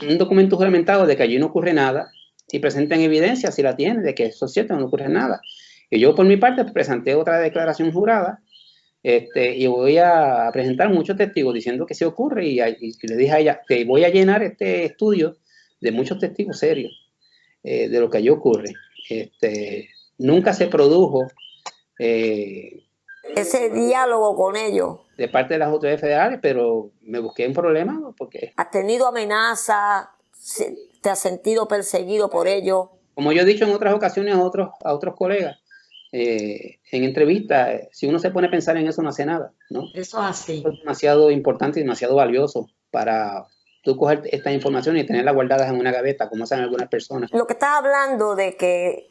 un documento juramentado de que allí no ocurre nada, y presenten evidencia, si la tienen, de que eso es cierto, no ocurre nada. Y yo por mi parte presenté otra declaración jurada, y voy a presentar muchos testigos diciendo que sí ocurre, y le dije a ella que voy a llenar este estudio de muchos testigos serios de lo que allí ocurre. Nunca se produjo ese diálogo con ellos. De parte de las autoridades federales, pero me busqué un problema porque... ¿Has tenido amenaza? ¿Te has sentido perseguido por ellos? Como yo he dicho en otras ocasiones a otros colegas, en entrevistas, si uno se pone a pensar en eso, no hace nada, ¿no? Eso es así. Es demasiado importante y demasiado valioso para tú coger estas informaciones y tenerlas guardadas en una gaveta, como hacen algunas personas. Lo que estás hablando de que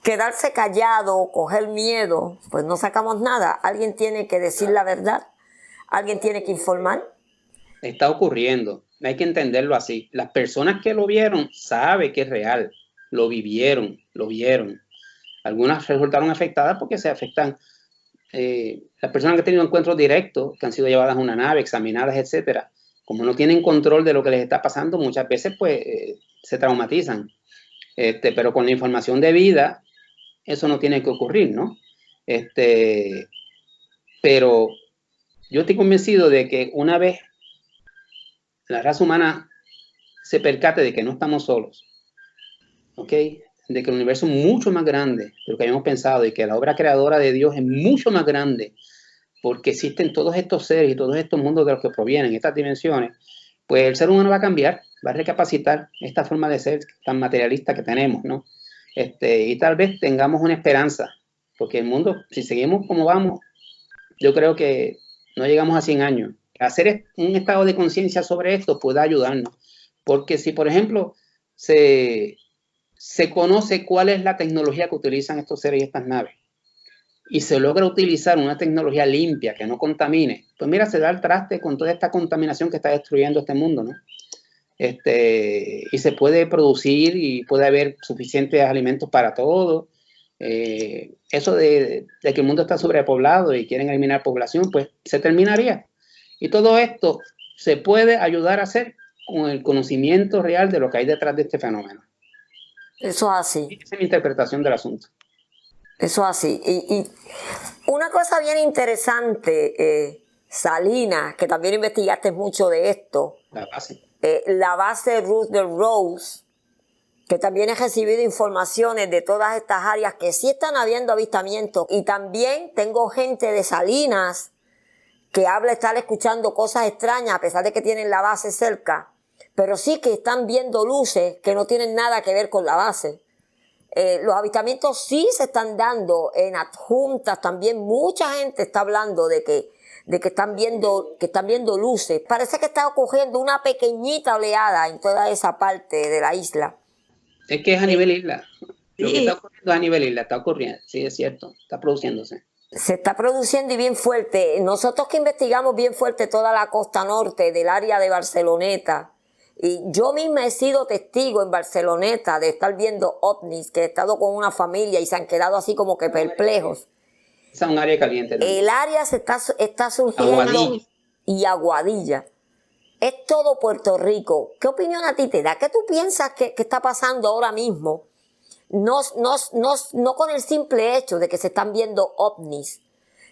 quedarse callado, coger miedo, pues no sacamos nada. Alguien tiene que decir la verdad, alguien tiene que informar. Está ocurriendo, hay que entenderlo así. Las personas que lo vieron saben que es real, lo vivieron, lo vieron. Algunas resultaron afectadas porque se afectan. Las personas que han tenido encuentros directos, que han sido llevadas a una nave, examinadas, etcétera, como no tienen control de lo que les está pasando, muchas veces pues se traumatizan. Pero con la información debida, eso no tiene que ocurrir, ¿no? Pero yo estoy convencido de que una vez la raza humana se percate de que no estamos solos, ¿ok? De que el universo es mucho más grande de lo que habíamos pensado y que la obra creadora de Dios es mucho más grande porque existen todos estos seres y todos estos mundos de los que provienen, estas dimensiones, pues el ser humano va a cambiar, va a recapacitar esta forma de ser tan materialista que tenemos, ¿no? Y tal vez tengamos una esperanza, porque el mundo, si seguimos como vamos, yo creo que no llegamos a 100 años. Hacer un estado de conciencia sobre esto puede ayudarnos, porque si, por ejemplo, se conoce cuál es la tecnología que utilizan estos seres y estas naves, y se logra utilizar una tecnología limpia que no contamine, pues mira, se da el traste con toda esta contaminación que está destruyendo este mundo, ¿no? Y se puede producir y puede haber suficientes alimentos para todos. Eso de que el mundo está sobrepoblado y quieren eliminar población, pues se terminaría. Y todo esto se puede ayudar a hacer con el conocimiento real de lo que hay detrás de este fenómeno. Eso es así. Esa es mi interpretación del asunto. Eso es así. Y una cosa bien interesante, Salinas, que también investigaste mucho de esto. La base Rutherford Rose, que también he recibido informaciones de todas estas áreas que sí están habiendo avistamientos. Y también tengo gente de Salinas que habla, estar escuchando cosas extrañas a pesar de que tienen la base cerca, pero sí que están viendo luces que no tienen nada que ver con la base. Los avistamientos sí se están dando en adjuntas también. Mucha gente está hablando de que están viendo luces. Parece que está ocurriendo una pequeñita oleada en toda esa parte de la isla. Es que es a nivel isla. Lo que Sí. está ocurriendo es a nivel isla, está ocurriendo, sí, es cierto, está produciéndose. Se está produciendo y bien fuerte. Nosotros que investigamos bien fuerte toda la costa norte del área de Barceloneta, y yo misma he sido testigo en Barceloneta de estar viendo ovnis, que he estado con una familia y se han quedado así como que perplejos. Esa es un área caliente también. El área se está surgiendo. Aguadilla. Y Aguadilla. Es todo Puerto Rico. ¿Qué opinión a ti te da? ¿Qué tú piensas que está pasando ahora mismo? No con el simple hecho de que se están viendo ovnis,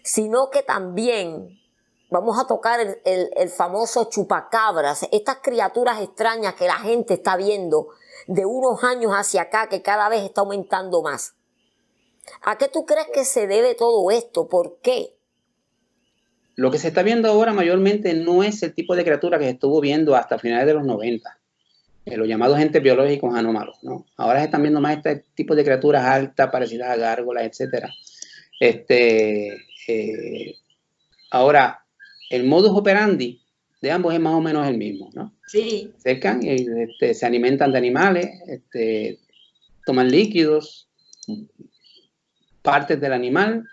sino que también vamos a tocar el famoso chupacabras, estas criaturas extrañas que la gente está viendo de unos años hacia acá, que cada vez está aumentando más. ¿A qué tú crees que se debe todo esto? ¿Por qué? Lo que se está viendo ahora mayormente no es el tipo de criatura que se estuvo viendo hasta finales de los 90. Los llamados entes biológicos anómalos, ¿no? Ahora se están viendo más este tipo de criaturas altas, parecidas a gárgolas, etc. Ahora, el modus operandi de ambos es más o menos el mismo, ¿no? Sí. Se acercan y se alimentan de animales, toman líquidos, partes del animal,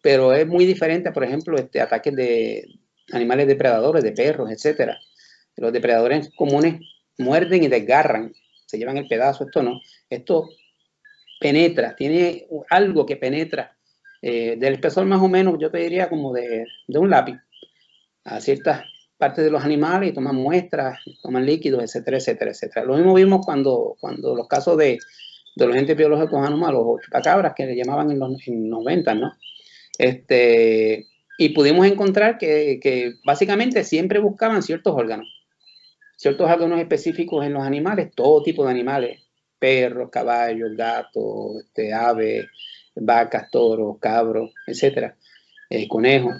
pero es muy diferente, por ejemplo, ataques de animales depredadores, de perros, etc. Los depredadores comunes muerden y desgarran, se llevan el pedazo, esto no. Esto penetra, tiene algo que penetra del espesor más o menos, yo te diría como de un lápiz, a ciertas partes de los animales y toman muestras, toman líquidos, etcétera, etcétera, etcétera. Lo mismo vimos cuando los casos de los entes biológicos anómalos o chupacabras que le llamaban en los 90, ¿no? Y pudimos encontrar que básicamente siempre buscaban ciertos órganos específicos en los animales, todo tipo de animales, perros, caballos, gatos, aves, vacas, toros, cabros, etcétera, conejos,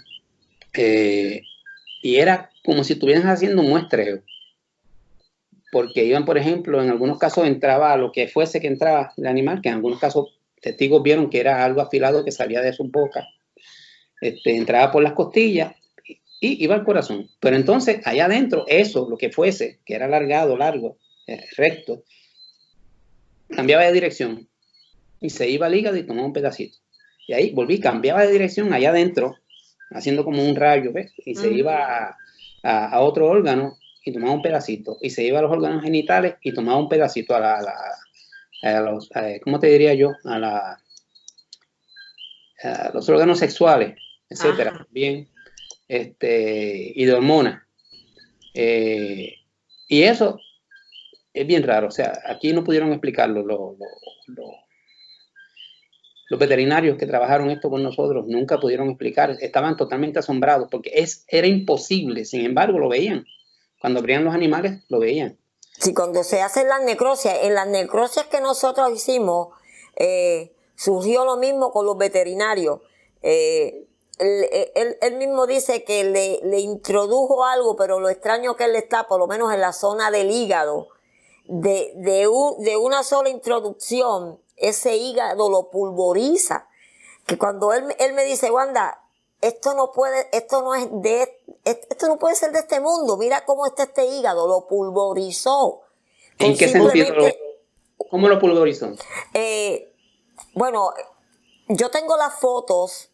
y era como si estuvieran haciendo muestreo, porque iban, por ejemplo, en algunos casos entraba lo que fuese que entraba el animal, que en algunos casos testigos vieron que era algo afilado que salía de su boca, entraba por las costillas y iba al corazón. Pero entonces, allá adentro, eso, lo que fuese, que era alargado, largo, recto, cambiaba de dirección y se iba al hígado y tomaba un pedacito. Y ahí volví, cambiaba de dirección allá adentro, haciendo como un rayo, ¿ves? Y se iba a otro órgano y tomaba un pedacito. Y se iba a los órganos genitales y tomaba un pedacito a los, ¿cómo te diría yo? A los órganos sexuales, etcétera. Bien. Y de hormonas. Y eso es bien raro. O sea, aquí no pudieron explicarlo. Los veterinarios que trabajaron esto con nosotros nunca pudieron explicar. Estaban totalmente asombrados porque era imposible. Sin embargo, lo veían. Cuando abrían los animales, lo veían. Sí, cuando se hacen las necropsias, en las necropsias que nosotros hicimos, surgió lo mismo con los veterinarios. Él mismo dice que le introdujo algo, pero lo extraño que él está, por lo menos en la zona del hígado, de una sola introducción, ese hígado lo pulveriza. Que cuando él me dice, Wanda, esto no puede ser de este mundo, mira cómo está este hígado, lo pulverizó. ¿En qué sentido? ¿Cómo lo pulverizó? Bueno, yo tengo las fotos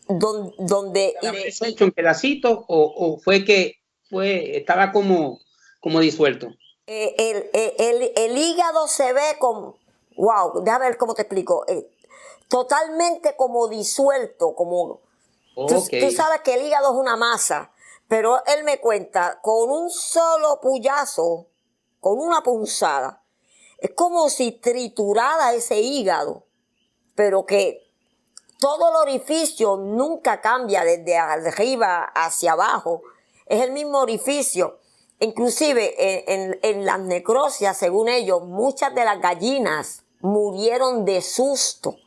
donde ¿Eso hecho en pedacitos o fue que estaba como disuelto? El hígado se ve como, wow, déjame ver cómo te explico, totalmente como disuelto, como Okay. tú sabes que el hígado es una masa, pero él me cuenta con un solo puyazo, con una punzada, es como si triturara ese hígado, pero que todo el orificio nunca cambia desde arriba hacia abajo, es el mismo orificio. Inclusive en las necropsias, según ellos, muchas de las gallinas murieron de susto,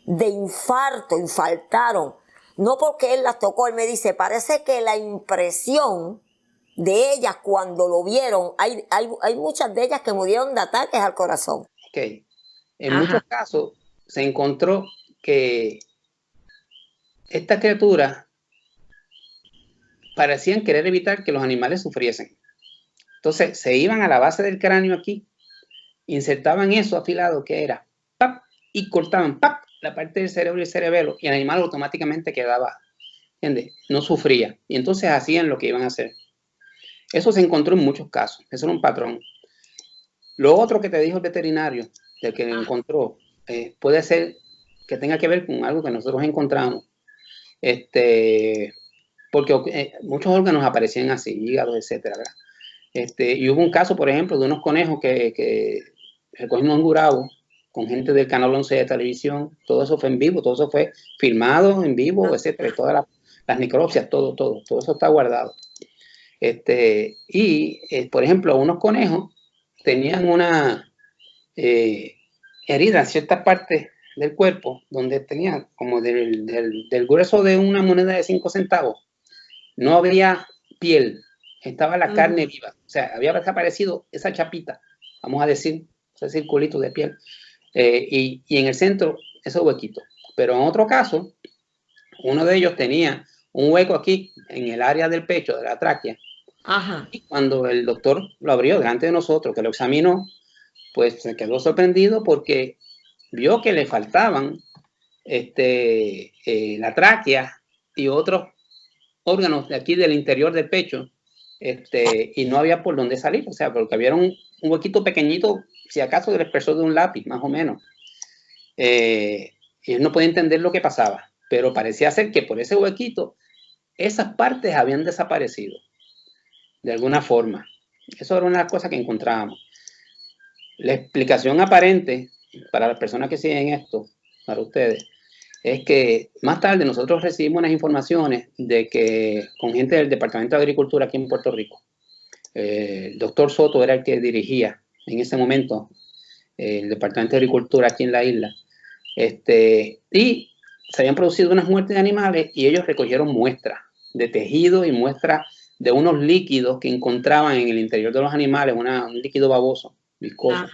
de infarto, infartaron. No porque él las tocó, él me dice, parece que la impresión de ellas cuando lo vieron, hay muchas de ellas que murieron de ataques al corazón. En muchos Ajá. casos se encontró que estas criaturas parecían querer evitar que los animales sufriesen. Entonces se iban a la base del cráneo aquí, insertaban eso afilado que era, ¡pap! Y cortaban, ¡pap!, la parte del cerebro y el cerebelo, y el animal automáticamente quedaba, ¿entiendes? No sufría. Y entonces hacían lo que iban a hacer. Eso se encontró en muchos casos, eso era un patrón. Lo otro que te dijo el veterinario, del que encontró, puede ser que tenga que ver con algo que nosotros encontramos, porque muchos órganos aparecían así, hígados, etcétera, ¿verdad? Y hubo un caso, por ejemplo, de unos conejos que recogimos en Gurabo con gente del Canal 11 de televisión. Todo eso fue en vivo, todo eso fue filmado en vivo, etcétera. Todas las necropsias, todo eso está guardado. Por ejemplo, unos conejos tenían una herida en ciertas partes del cuerpo donde tenían como del grueso de una moneda de 5 centavos. No había piel, estaba la carne viva, o sea, había desaparecido esa chapita, vamos a decir, ese circulito de piel, y en el centro, ese huequito. Pero en otro caso, uno de ellos tenía un hueco aquí, en el área del pecho, de la tráquea. Ajá. Y cuando el doctor lo abrió delante de nosotros, que lo examinó, pues se quedó sorprendido porque vio que le faltaban la tráquea y otros órganos de aquí del interior del pecho, y no había por dónde salir, o sea, porque había un huequito pequeñito, si acaso del espesor de un lápiz, más o menos. Y él no podía entender lo que pasaba, pero parecía ser que por ese huequito esas partes habían desaparecido de alguna forma. Eso era una cosa que encontrábamos. La explicación aparente para las personas que siguen esto, para ustedes, es que más tarde nosotros recibimos unas informaciones de que con gente del Departamento de Agricultura aquí en Puerto Rico, el doctor Soto era el que dirigía en ese momento el Departamento de Agricultura aquí en la isla, y se habían producido unas muertes de animales y ellos recogieron muestras de tejido y muestras de unos líquidos que encontraban en el interior de los animales, un líquido baboso, viscoso.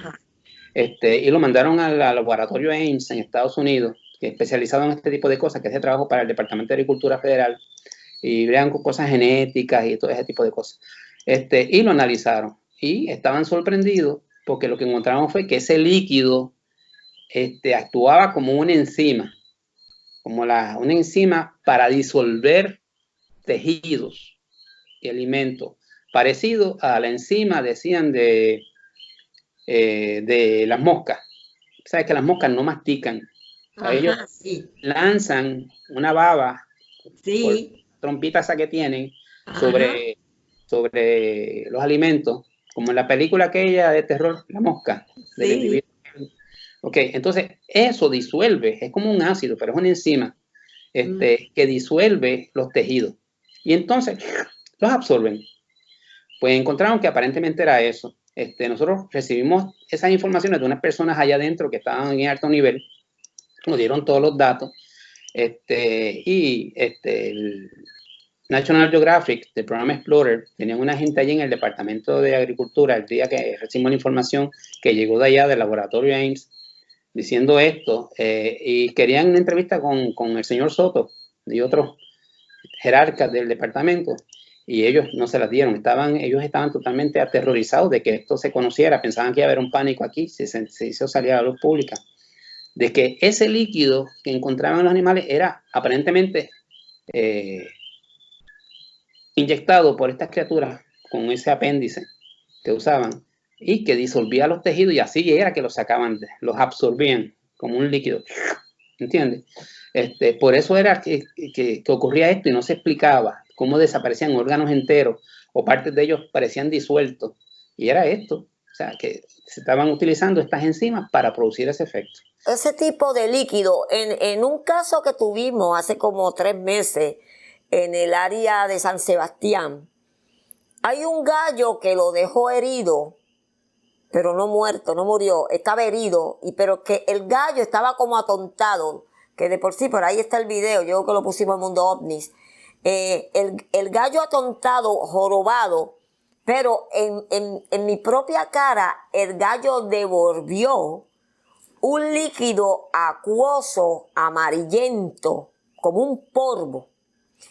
Y lo mandaron al laboratorio Ames en Estados Unidos, que es especializado en este tipo de cosas, que hace trabajo para el Departamento de Agricultura Federal, y bregan con cosas genéticas y todo ese tipo de cosas. Y lo analizaron, y estaban sorprendidos porque lo que encontraron fue que ese líquido actuaba como una enzima, una enzima para disolver tejidos y alimentos, parecido a la enzima, decían, de las moscas. Sabes que las moscas no mastican. Ajá, Ellos sí. lanzan una baba, por Sí. trompita esa que tienen, sobre los alimentos, como en la película aquella de terror, La Mosca, del Sí. individuo. Ok, entonces eso disuelve, es como un ácido, pero es una enzima que disuelve los tejidos. Y entonces los absorben. Pues encontraron que aparentemente era eso. Nosotros recibimos esas informaciones de unas personas allá adentro que estaban en alto nivel, nos dieron todos los datos, el National Geographic, del programa Explorer, tenían una gente allí en el Departamento de Agricultura el día que recibimos la información que llegó de allá del laboratorio Ames diciendo esto, y querían una entrevista con el señor Soto y otros jerarcas del departamento, y ellos no se las dieron. Ellos estaban totalmente aterrorizados de que esto se conociera, pensaban que iba a haber un pánico aquí si se hizo salir a la luz pública, de que ese líquido que encontraban en los animales era aparentemente inyectado por estas criaturas con ese apéndice que usaban y que disolvía los tejidos, y así era que los sacaban, los absorbían como un líquido, ¿entiendes? Por eso era que ocurría esto y no se explicaba cómo desaparecían órganos enteros o partes de ellos parecían disueltos, y era esto, o sea, que se estaban utilizando estas enzimas para producir ese efecto. Ese tipo de líquido, en un caso que tuvimos hace como 3 meses en el área de San Sebastián, hay un gallo que lo dejó herido, pero no muerto, no murió, estaba herido, pero que el gallo estaba como atontado, que de por sí, por ahí está el video, yo creo que lo pusimos en Mundo OVNIs, el gallo atontado, jorobado, pero en mi propia cara el gallo devolvió un líquido acuoso, amarillento, como un polvo,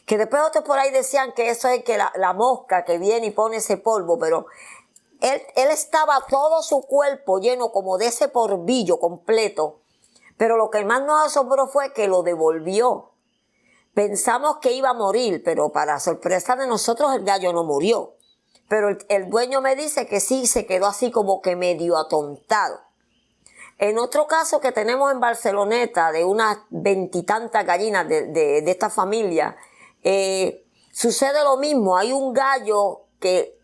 que después otros por ahí decían que eso es que la mosca que viene y pone ese polvo, pero él estaba todo su cuerpo lleno como de ese polvillo completo, pero lo que más nos asombró fue que lo devolvió. Pensamos que iba a morir, pero para sorpresa de nosotros el gallo no murió. Pero el dueño me dice que sí, se quedó así como que medio atontado. En otro caso que tenemos en Barceloneta, de unas 20 y tantas gallinas de esta familia, sucede lo mismo. Hay un gallo que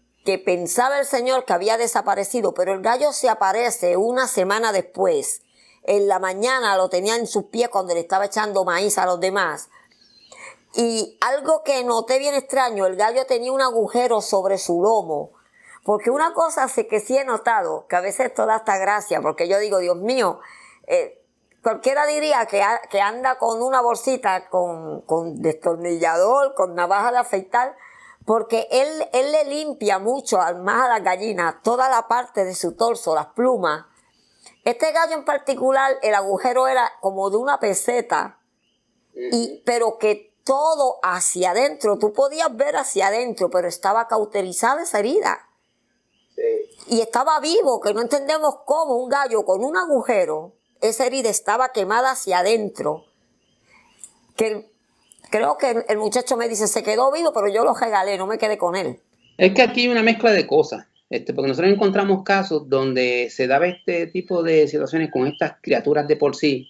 pensaba el señor que había desaparecido, pero el gallo se aparece una semana después. En la mañana lo tenía en sus pies cuando le estaba echando maíz a los demás. Y algo que noté bien extraño, el gallo tenía un agujero sobre su lomo. Porque una cosa que sí he notado, que a veces esto da hasta gracia, porque yo digo, Dios mío, cualquiera diría que anda con una bolsita con destornillador, con navaja de afeitar, porque él le limpia mucho más a las gallinas toda la parte de su torso, las plumas. Este gallo en particular, el agujero era como de una peseta, pero que todo hacia adentro, tú podías ver hacia adentro, pero estaba cauterizada esa herida. Sí. Y estaba vivo, que no entendemos cómo un gallo con un agujero, esa herida estaba quemada hacia adentro. Creo que el muchacho me dice, se quedó vivo, pero yo lo regalé, no me quedé con él. Es que aquí hay una mezcla de cosas, porque nosotros encontramos casos donde se daba este tipo de situaciones con estas criaturas de por sí,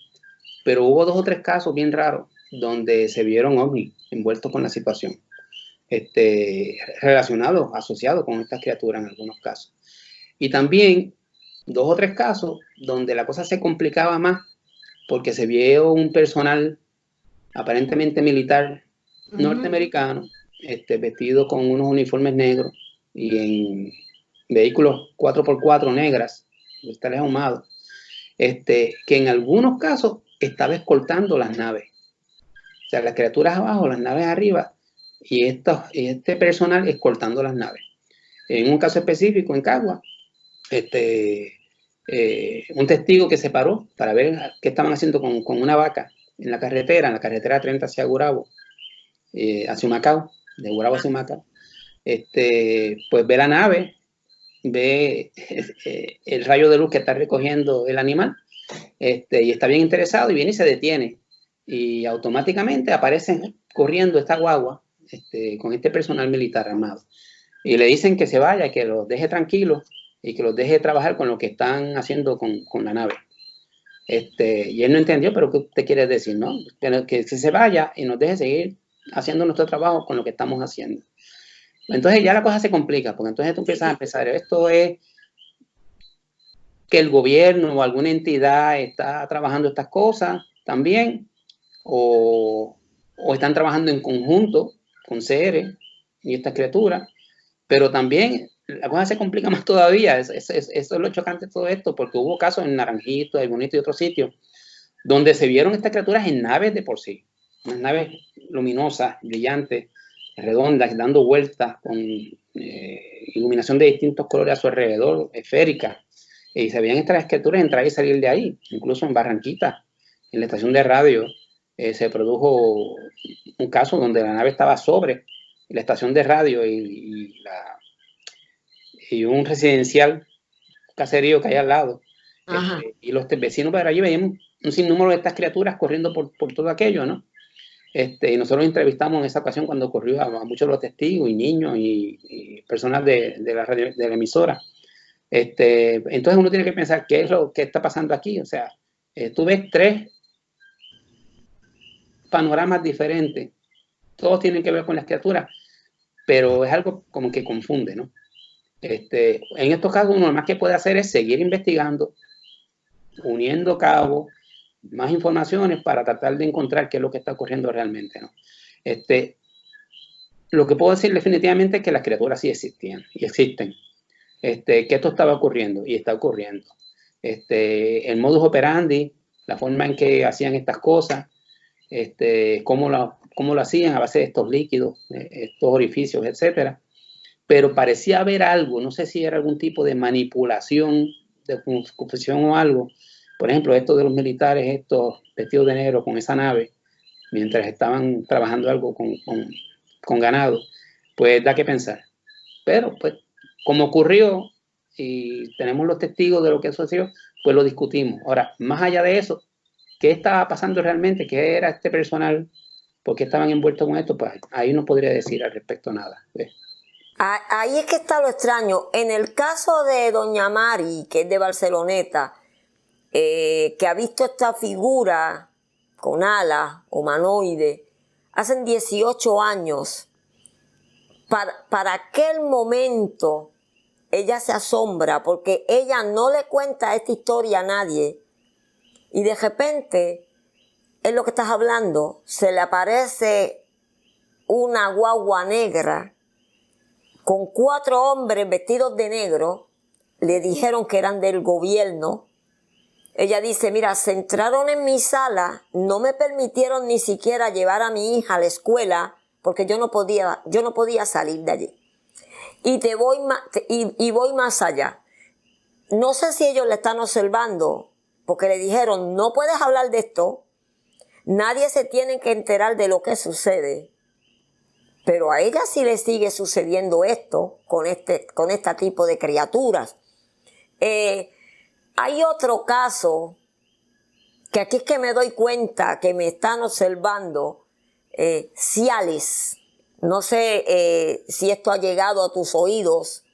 pero hubo 2 o 3 casos bien raros donde se vieron ovnis envueltos con la situación, relacionados, asociados con estas criaturas en algunos casos. Y también 2 o 3 casos donde la cosa se complicaba más porque se vio un personal aparentemente militar norteamericano, vestido con unos uniformes negros y en vehículos 4x4 negras, cristales ahumados, que en algunos casos estaba escoltando las naves. O sea, las criaturas abajo, las naves arriba, y este personal escoltando las naves. En un caso específico, en Cagua, un testigo que se paró para ver qué estaban haciendo con una vaca en la carretera 30 hacia Gurabo, hacia Humacao, de Gurabo hacia Humacao, pues ve la nave, ve el rayo de luz que está recogiendo el animal, y está bien interesado y viene y se detiene. Y automáticamente aparecen corriendo esta guagua con este personal militar armado. Y le dicen que se vaya, que los deje tranquilos y que los deje trabajar con lo que están haciendo con la nave. Y él no entendió, pero ¿qué usted quiere decir? ¿No? Que se vaya y nos deje seguir haciendo nuestro trabajo con lo que estamos haciendo. Entonces ya la cosa se complica, porque entonces tú empiezas a pensar, esto es que el gobierno o alguna entidad está trabajando estas cosas también, o están trabajando en conjunto con seres y estas criaturas, pero también la cosa se complica más todavía. Eso es lo chocante de todo esto, porque hubo casos en Naranjito, en Bonito y otros sitios, donde se vieron estas criaturas en naves de por sí, unas naves luminosas, brillantes, redondas, dando vueltas con iluminación de distintos colores a su alrededor, esférica, y se veían estas criaturas entrar y salir de ahí. Incluso en Barranquita, en la estación de radio, se produjo un caso donde la nave estaba sobre la estación de radio y un residencial caserío que hay al lado. Y los vecinos por allí veían un sinnúmero de estas criaturas corriendo por todo aquello, ¿no? Y nosotros entrevistamos en esa ocasión cuando ocurrió a muchos de los testigos y niños y personas de la emisora. Entonces uno tiene que pensar qué es lo que está pasando aquí. O sea, tú ves 3 panoramas diferentes, todos tienen que ver con las criaturas, pero es algo como que confunde, ¿no? En estos casos uno lo más que puede hacer es seguir investigando, uniendo cabos, más informaciones para tratar de encontrar qué es lo que está ocurriendo realmente, ¿no? Lo que puedo decir definitivamente es que las criaturas sí existían y existen, que esto estaba ocurriendo y está ocurriendo. El modus operandi, la forma en que hacían estas cosas, cómo lo hacían a base de estos líquidos, estos orificios, etcétera. Pero parecía haber algo, no sé si era algún tipo de manipulación, de confusión o algo, Por ejemplo, esto de los militares, estos vestidos de negro con esa nave, mientras estaban trabajando algo con ganado, pues da que pensar. Pero, pues, como ocurrió y tenemos los testigos de lo que sucedió, pues lo discutimos. Ahora, más allá de eso, ¿qué estaba pasando realmente? ¿Qué era este personal? ¿Por qué estaban envueltos con esto? Pues ahí no podría decir al respecto nada. ¿Ves? Ahí es que está lo extraño. En el caso de doña Mari, que es de Barceloneta, que ha visto esta figura con alas, humanoide, hace 18 años, para aquel momento ella se asombra porque ella no le cuenta esta historia a nadie y de repente, es lo que estás hablando, se le aparece una guagua negra con 4 hombres vestidos de negro, le dijeron que eran del gobierno. Ella dice, mira, se entraron en mi sala, no me permitieron ni siquiera llevar a mi hija a la escuela porque yo no podía salir de allí. Y voy más allá. No sé si ellos le están observando porque le dijeron, no puedes hablar de esto, nadie se tiene que enterar de lo que sucede. Pero a ella sí le sigue sucediendo esto con este tipo de criaturas. Hay otro caso que aquí es que me doy cuenta que me están observando, Ciales. No sé si esto ha llegado a tus oídos.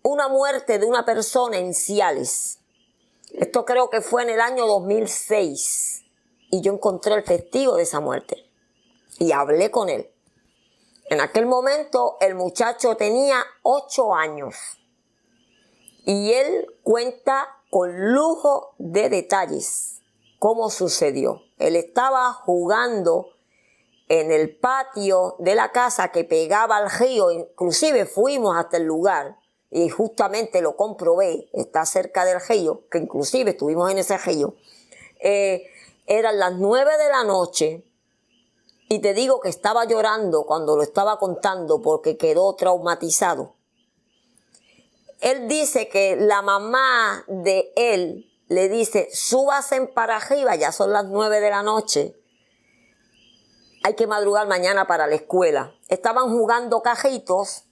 Una muerte de una persona en Ciales. Esto creo que fue en el año 2006. Y yo encontré el testigo de esa muerte. Y hablé con él. En aquel momento el muchacho tenía 8 años. Y él cuenta con lujo de detalles cómo sucedió. Él estaba jugando en el patio de la casa que pegaba al río, inclusive fuimos hasta el lugar y justamente lo comprobé, está cerca del río, que inclusive estuvimos en ese río. Eran las 9 de la noche y te digo que estaba llorando cuando lo estaba contando porque quedó traumatizado. Él dice que la mamá de él le dice, súbase para arriba, ya son las 9 de la noche. Hay que madrugar mañana para la escuela. Estaban jugando cajitos.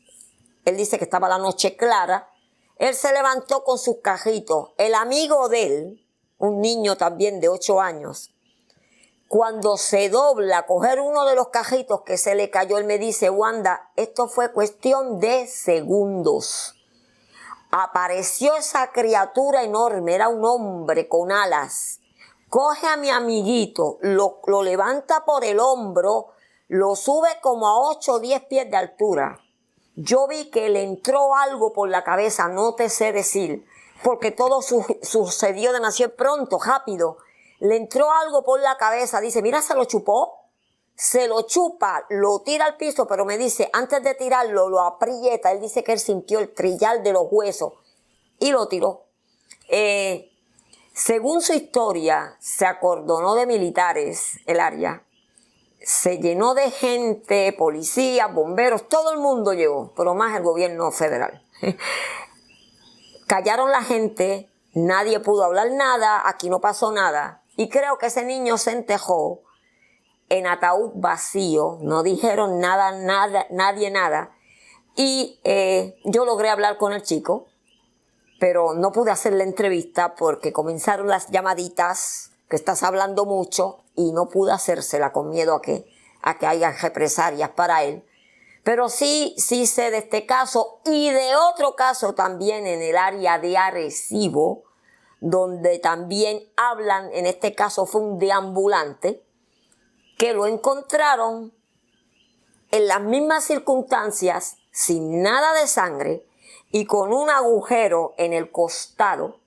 Él dice que estaba la noche clara. Él se levantó con sus cajitos. El amigo de él, un niño también de 8 años, cuando se dobla a coger uno de los cajitos que se le cayó, él me dice, Wanda, esto fue cuestión de segundos. Apareció esa criatura enorme, era un hombre con alas. Coge a mi amiguito, lo levanta por el hombro, lo sube como a 8 o 10 pies de altura. Yo vi que le entró algo por la cabeza, no te sé decir, porque todo sucedió demasiado pronto, rápido. Le entró algo por la cabeza, dice, mira, se lo chupó. Se lo chupa, lo tira al piso, pero me dice, antes de tirarlo, lo aprieta. Él dice que él sintió el trillar de los huesos y lo tiró. Según su historia, se acordonó de militares el área. Se llenó de gente, policías, bomberos, todo el mundo llegó, pero más el gobierno federal. Callaron la gente, nadie pudo hablar nada, aquí no pasó nada. Y creo que ese niño se enterró en ataúd vacío, no dijeron nadie nada. Y yo logré hablar con el chico, pero no pude hacer la entrevista porque comenzaron las llamaditas, que estás hablando mucho, y no pude hacérsela con miedo a que haya represalias para él. Pero sí sé de este caso y de otro caso también en el área de Arecibo, donde también hablan, en este caso fue un deambulante, que lo encontraron en las mismas circunstancias, sin nada de sangre y con un agujero en el costado.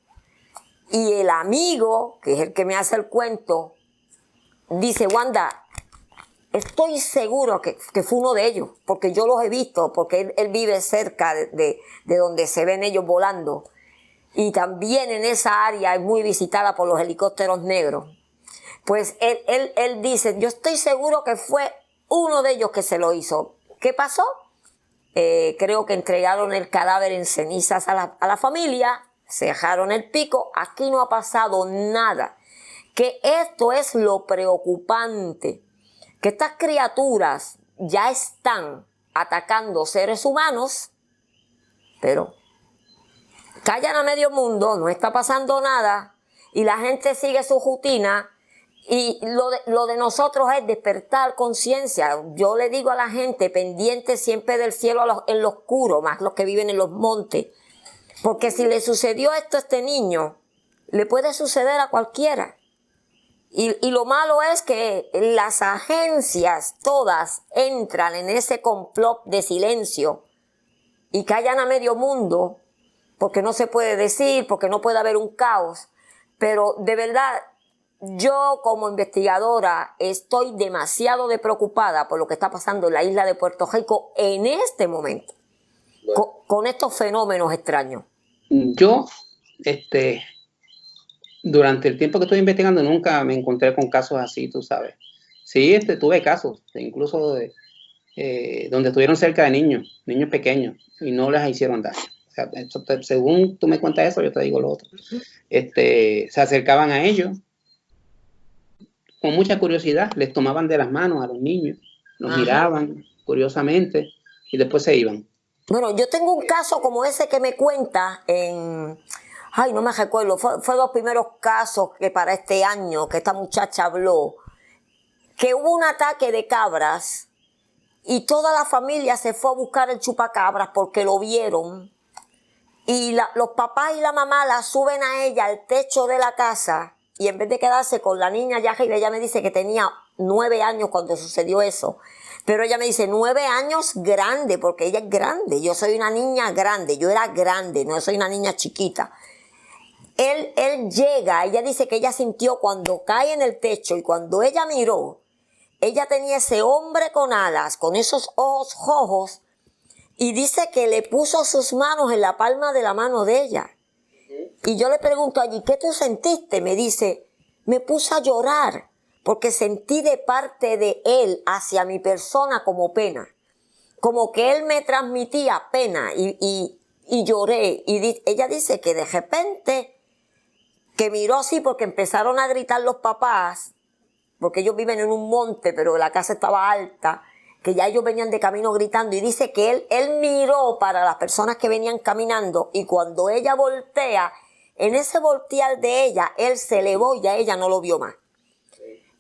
Y el amigo, que es el que me hace el cuento, dice, Wanda, estoy seguro que fue uno de ellos, porque yo los he visto, porque él vive cerca de donde se ven ellos volando. Y también en esa área es muy visitada por los helicópteros negros. Pues él dice, yo estoy seguro que fue uno de ellos que se lo hizo. ¿Qué pasó? Creo que entregaron el cadáver en cenizas a la familia cerraron el pico, aquí no ha pasado nada. Que esto es lo preocupante, que estas criaturas ya están atacando seres humanos, pero callan a medio mundo, no está pasando nada, y la gente sigue su rutina, y lo de nosotros es despertar conciencia. Yo le digo a la gente, pendiente siempre del cielo en lo oscuro, más los que viven en los montes, porque si le sucedió esto a este niño, le puede suceder a cualquiera. Y lo malo es que las agencias todas entran en ese complot de silencio y callan a medio mundo porque no se puede decir, porque no puede haber un caos. Pero de verdad, yo como investigadora estoy demasiado preocupada por lo que está pasando en la isla de Puerto Rico en este momento, con estos fenómenos extraños. Yo, durante el tiempo que estoy investigando, nunca me encontré con casos así, tú sabes. Sí, tuve casos, incluso donde estuvieron cerca de niños pequeños, y no les hicieron daño. O sea, según tú me cuentas eso, yo te digo lo otro. Se acercaban a ellos con mucha curiosidad, les tomaban de las manos a los niños, los miraban curiosamente y después se iban. Bueno, yo tengo un caso como ese que me cuenta ay, no me recuerdo, fue los primeros casos que para este año que esta muchacha habló, que hubo un ataque de cabras y toda la familia se fue a buscar el chupacabras porque lo vieron, y los papás y la mamá la suben a ella al techo de la casa, y en vez de quedarse con la niña allá arriba, ella me dice que tenía 9 años cuando sucedió eso. Pero ella me dice 9 años grande, porque ella es grande. Yo soy una niña grande, yo era grande, no soy una niña chiquita. Él llega, ella dice que ella sintió cuando cae en el techo, y cuando ella miró, ella tenía ese hombre con alas, con esos ojos rojos, y dice que le puso sus manos en la palma de la mano de ella. Y yo le pregunto allí, ¿qué tú sentiste? Me dice, me puse a llorar, porque sentí de parte de él hacia mi persona como pena. Como que él me transmitía pena, y lloré. Y ella dice que de repente, que miró así porque empezaron a gritar los papás, porque ellos viven en un monte, pero la casa estaba alta, que ya ellos venían de camino gritando, y dice que él miró para las personas que venían caminando, y cuando ella voltea, en ese voltear de ella, él se elevó y ya ella no lo vio más.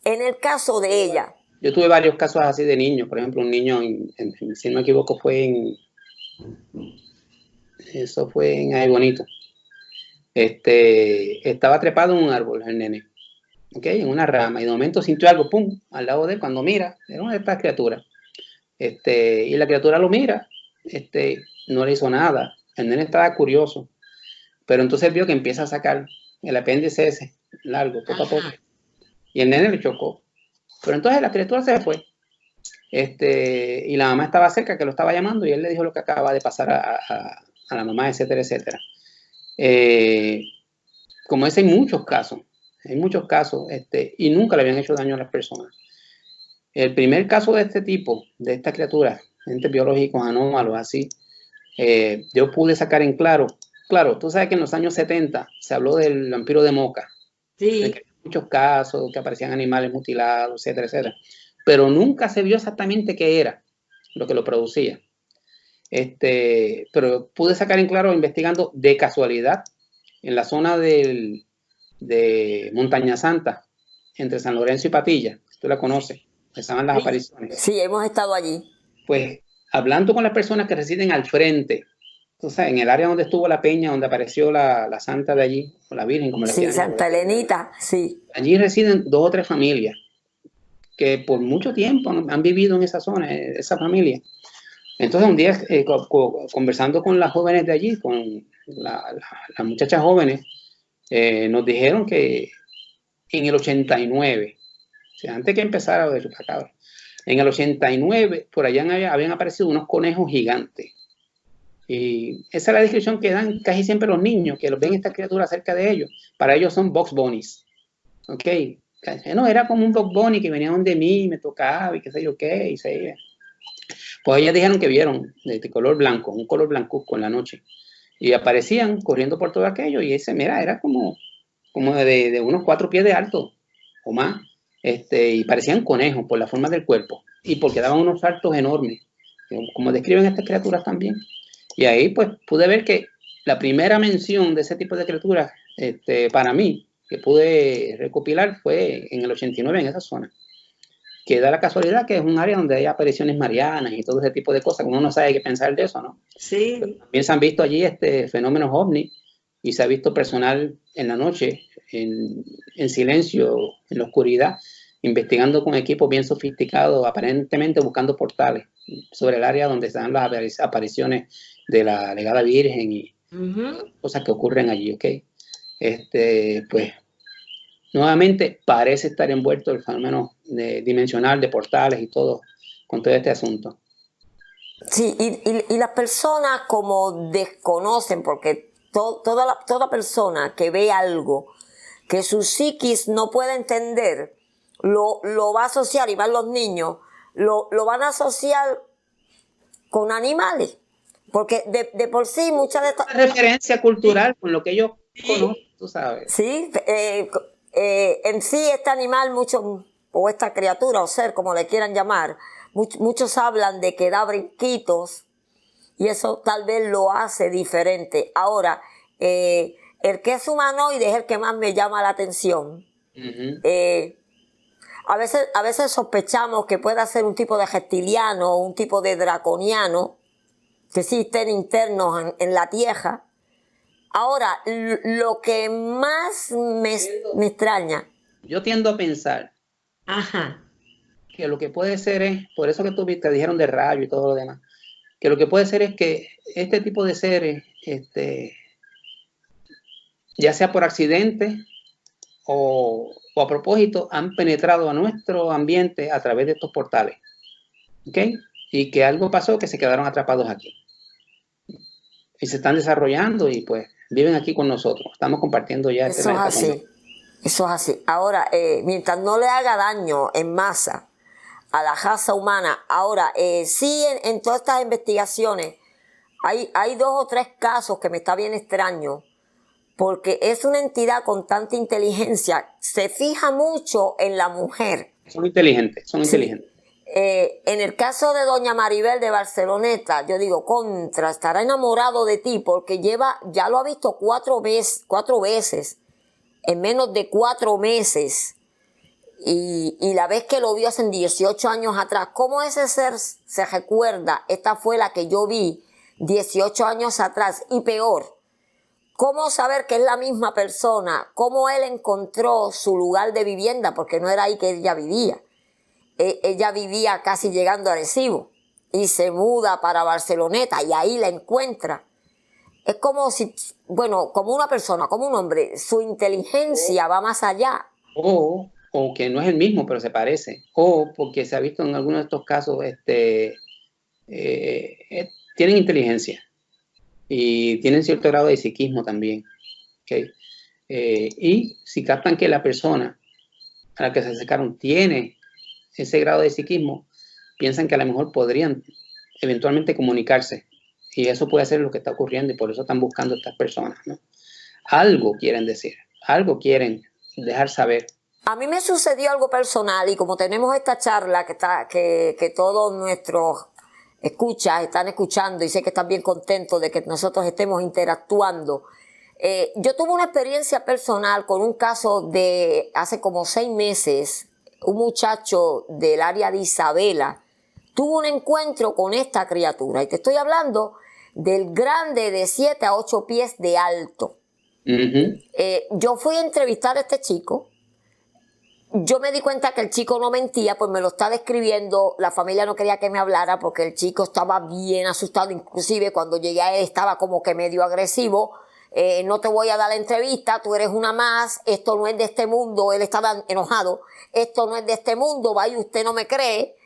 En el caso de ella. Yo tuve varios casos así de niños, por ejemplo, un niño, si no me equivoco, eso fue en Ay Bonito. Estaba trepado en un árbol el nene, ¿okay? En una rama, y de momento sintió algo, pum, al lado de él. Cuando mira, era una de estas criaturas, y la criatura lo mira, no le hizo nada. El nene estaba curioso, pero entonces vio que empieza a sacar el apéndice ese, largo, poco a poco, y el nene le chocó. Pero entonces la criatura se fue, y la mamá estaba cerca, que lo estaba llamando, y él le dijo lo que acaba de pasar a la mamá, etcétera, etcétera. Como ese hay muchos casos, y nunca le habían hecho daño a las personas. El primer caso de este tipo, de esta criatura, entes biológicos anómalos, así, yo pude sacar en claro, tú sabes que en los años 70 se habló del vampiro de Moca. Sí. De que había muchos casos, que aparecían animales mutilados, etcétera, etcétera. Pero nunca se vio exactamente qué era lo que lo producía. Pero pude sacar en claro investigando de casualidad en la zona de Montaña Santa, entre San Lorenzo y Patilla. Tú la conoces, estaban las apariciones. Sí, hemos estado allí. Pues hablando con las personas que residen al frente, o sea, en el área donde estuvo la peña, donde apareció la santa de allí, o la Virgen, como le decían. Sí, Santa Elenita, sí. Allí residen 2 o 3 familias que por mucho tiempo han vivido en esa zona, esa familia. Entonces un día conversando con las jóvenes de allí, con las muchachas jóvenes, nos dijeron que en el 89, o sea, antes que empezara lo de chupacabra, en el 89 por allá habían aparecido unos conejos gigantes. Y esa es la descripción que dan casi siempre los niños, que los ven estas criaturas cerca de ellos. Para ellos son Bugs Bunnies. ¿Ok? No, era como un Bugs Bunny que venía donde mí, me tocaba y qué sé yo qué, y se iba. Pues ellas dijeron que vieron de color blanco, un color blancuzco en la noche. Y aparecían corriendo por todo aquello y ese, mira, era como de unos 4 pies de alto o más, y parecían conejos por la forma del cuerpo y porque daban unos saltos enormes, como describen estas criaturas también. Y ahí pues pude ver que la primera mención de ese tipo de criaturas, para mí, que pude recopilar fue en el 89 en esa zona, que da la casualidad que es un área donde hay apariciones marianas y todo ese tipo de cosas, uno no sabe qué pensar de eso, ¿no? Sí. Pero también se han visto allí fenómenos ovni y se ha visto personal en la noche, en silencio, en la oscuridad, investigando con equipos bien sofisticados, aparentemente buscando portales sobre el área donde están las apariciones de la Legada Virgen y cosas que ocurren allí, ¿ok? Pues nuevamente parece estar envuelto el fenómeno dimensional de portales y todo, con todo este asunto. Sí, y las personas como desconocen, porque toda persona que ve algo que su psiquis no puede entender, lo va a asociar, y van los niños, lo van a asociar con animales. Porque de por sí muchas de estas... Referencia cultural con lo que ellos conocen, tú sabes. Sí, en sí este animal, o esta criatura o ser, como le quieran llamar, muchos hablan de que da brinquitos y eso tal vez lo hace diferente. Ahora, el que es humanoide es el que más me llama la atención. A veces sospechamos que pueda ser un tipo de reptiliano o un tipo de draconiano que sí estén internos en la tierra. Ahora, lo que más me extraña. Yo tiendo a pensar que lo que puede ser es, por eso que te dijeron de rayo y todo lo demás, que lo que puede ser es que este tipo de seres, ya sea por accidente o a propósito, han penetrado a nuestro ambiente a través de estos portales, ¿ok? Y que algo pasó que se quedaron atrapados aquí. Y se están desarrollando y pues viven aquí con nosotros. Estamos compartiendo ya Eso es así. Eso es así. Ahora, mientras no le haga daño en masa a la raza humana, ahora, sí en todas estas investigaciones hay 2 o 3 casos que me está bien extraño, porque es una entidad con tanta inteligencia, se fija mucho en la mujer. Son inteligentes, son inteligentes. En el caso de doña Maribel de Barceloneta, yo digo, estará enamorado de ti porque ya lo ha visto 4 veces, en menos de 4 meses. Y la vez que lo vio hace 18 años atrás, ¿cómo ese ser se recuerda? Esta fue la que yo vi 18 años atrás. Y peor, ¿cómo saber que es la misma persona? ¿Cómo él encontró su lugar de vivienda? Porque no era ahí que ella vivía. Ella vivía casi llegando a Arecibo y se muda para Barceloneta y ahí la encuentra. Es como como una persona, como un hombre, su inteligencia va más allá. O que no es el mismo, pero se parece. O porque se ha visto en algunos de estos casos, tienen inteligencia y tienen cierto grado de psiquismo también. ¿Okay? Y si captan que la persona a la que se acercaron tiene ese grado de psiquismo, piensan que a lo mejor podrían eventualmente comunicarse. Y eso puede ser lo que está ocurriendo y por eso están buscando a estas personas, ¿no? Algo quieren decir, algo quieren dejar saber. A mí me sucedió algo personal y como tenemos esta charla que todos nuestros escuchas están escuchando y sé que están bien contentos de que nosotros estemos interactuando. Yo tuve una experiencia personal con un caso de hace como 6 meses. Un muchacho del área de Isabela tuvo un encuentro con esta criatura. Y te estoy hablando del grande de 7 a 8 pies de alto. Yo fui a entrevistar a este chico. Yo me di cuenta que el chico no mentía, pues me lo está describiendo. La familia no quería que me hablara porque el chico estaba bien asustado. Inclusive cuando llegué a él estaba como que medio agresivo. No te voy a dar la entrevista, tú eres una más, esto no es de este mundo. Él estaba enojado, esto no es de este mundo, vaya, usted no me cree.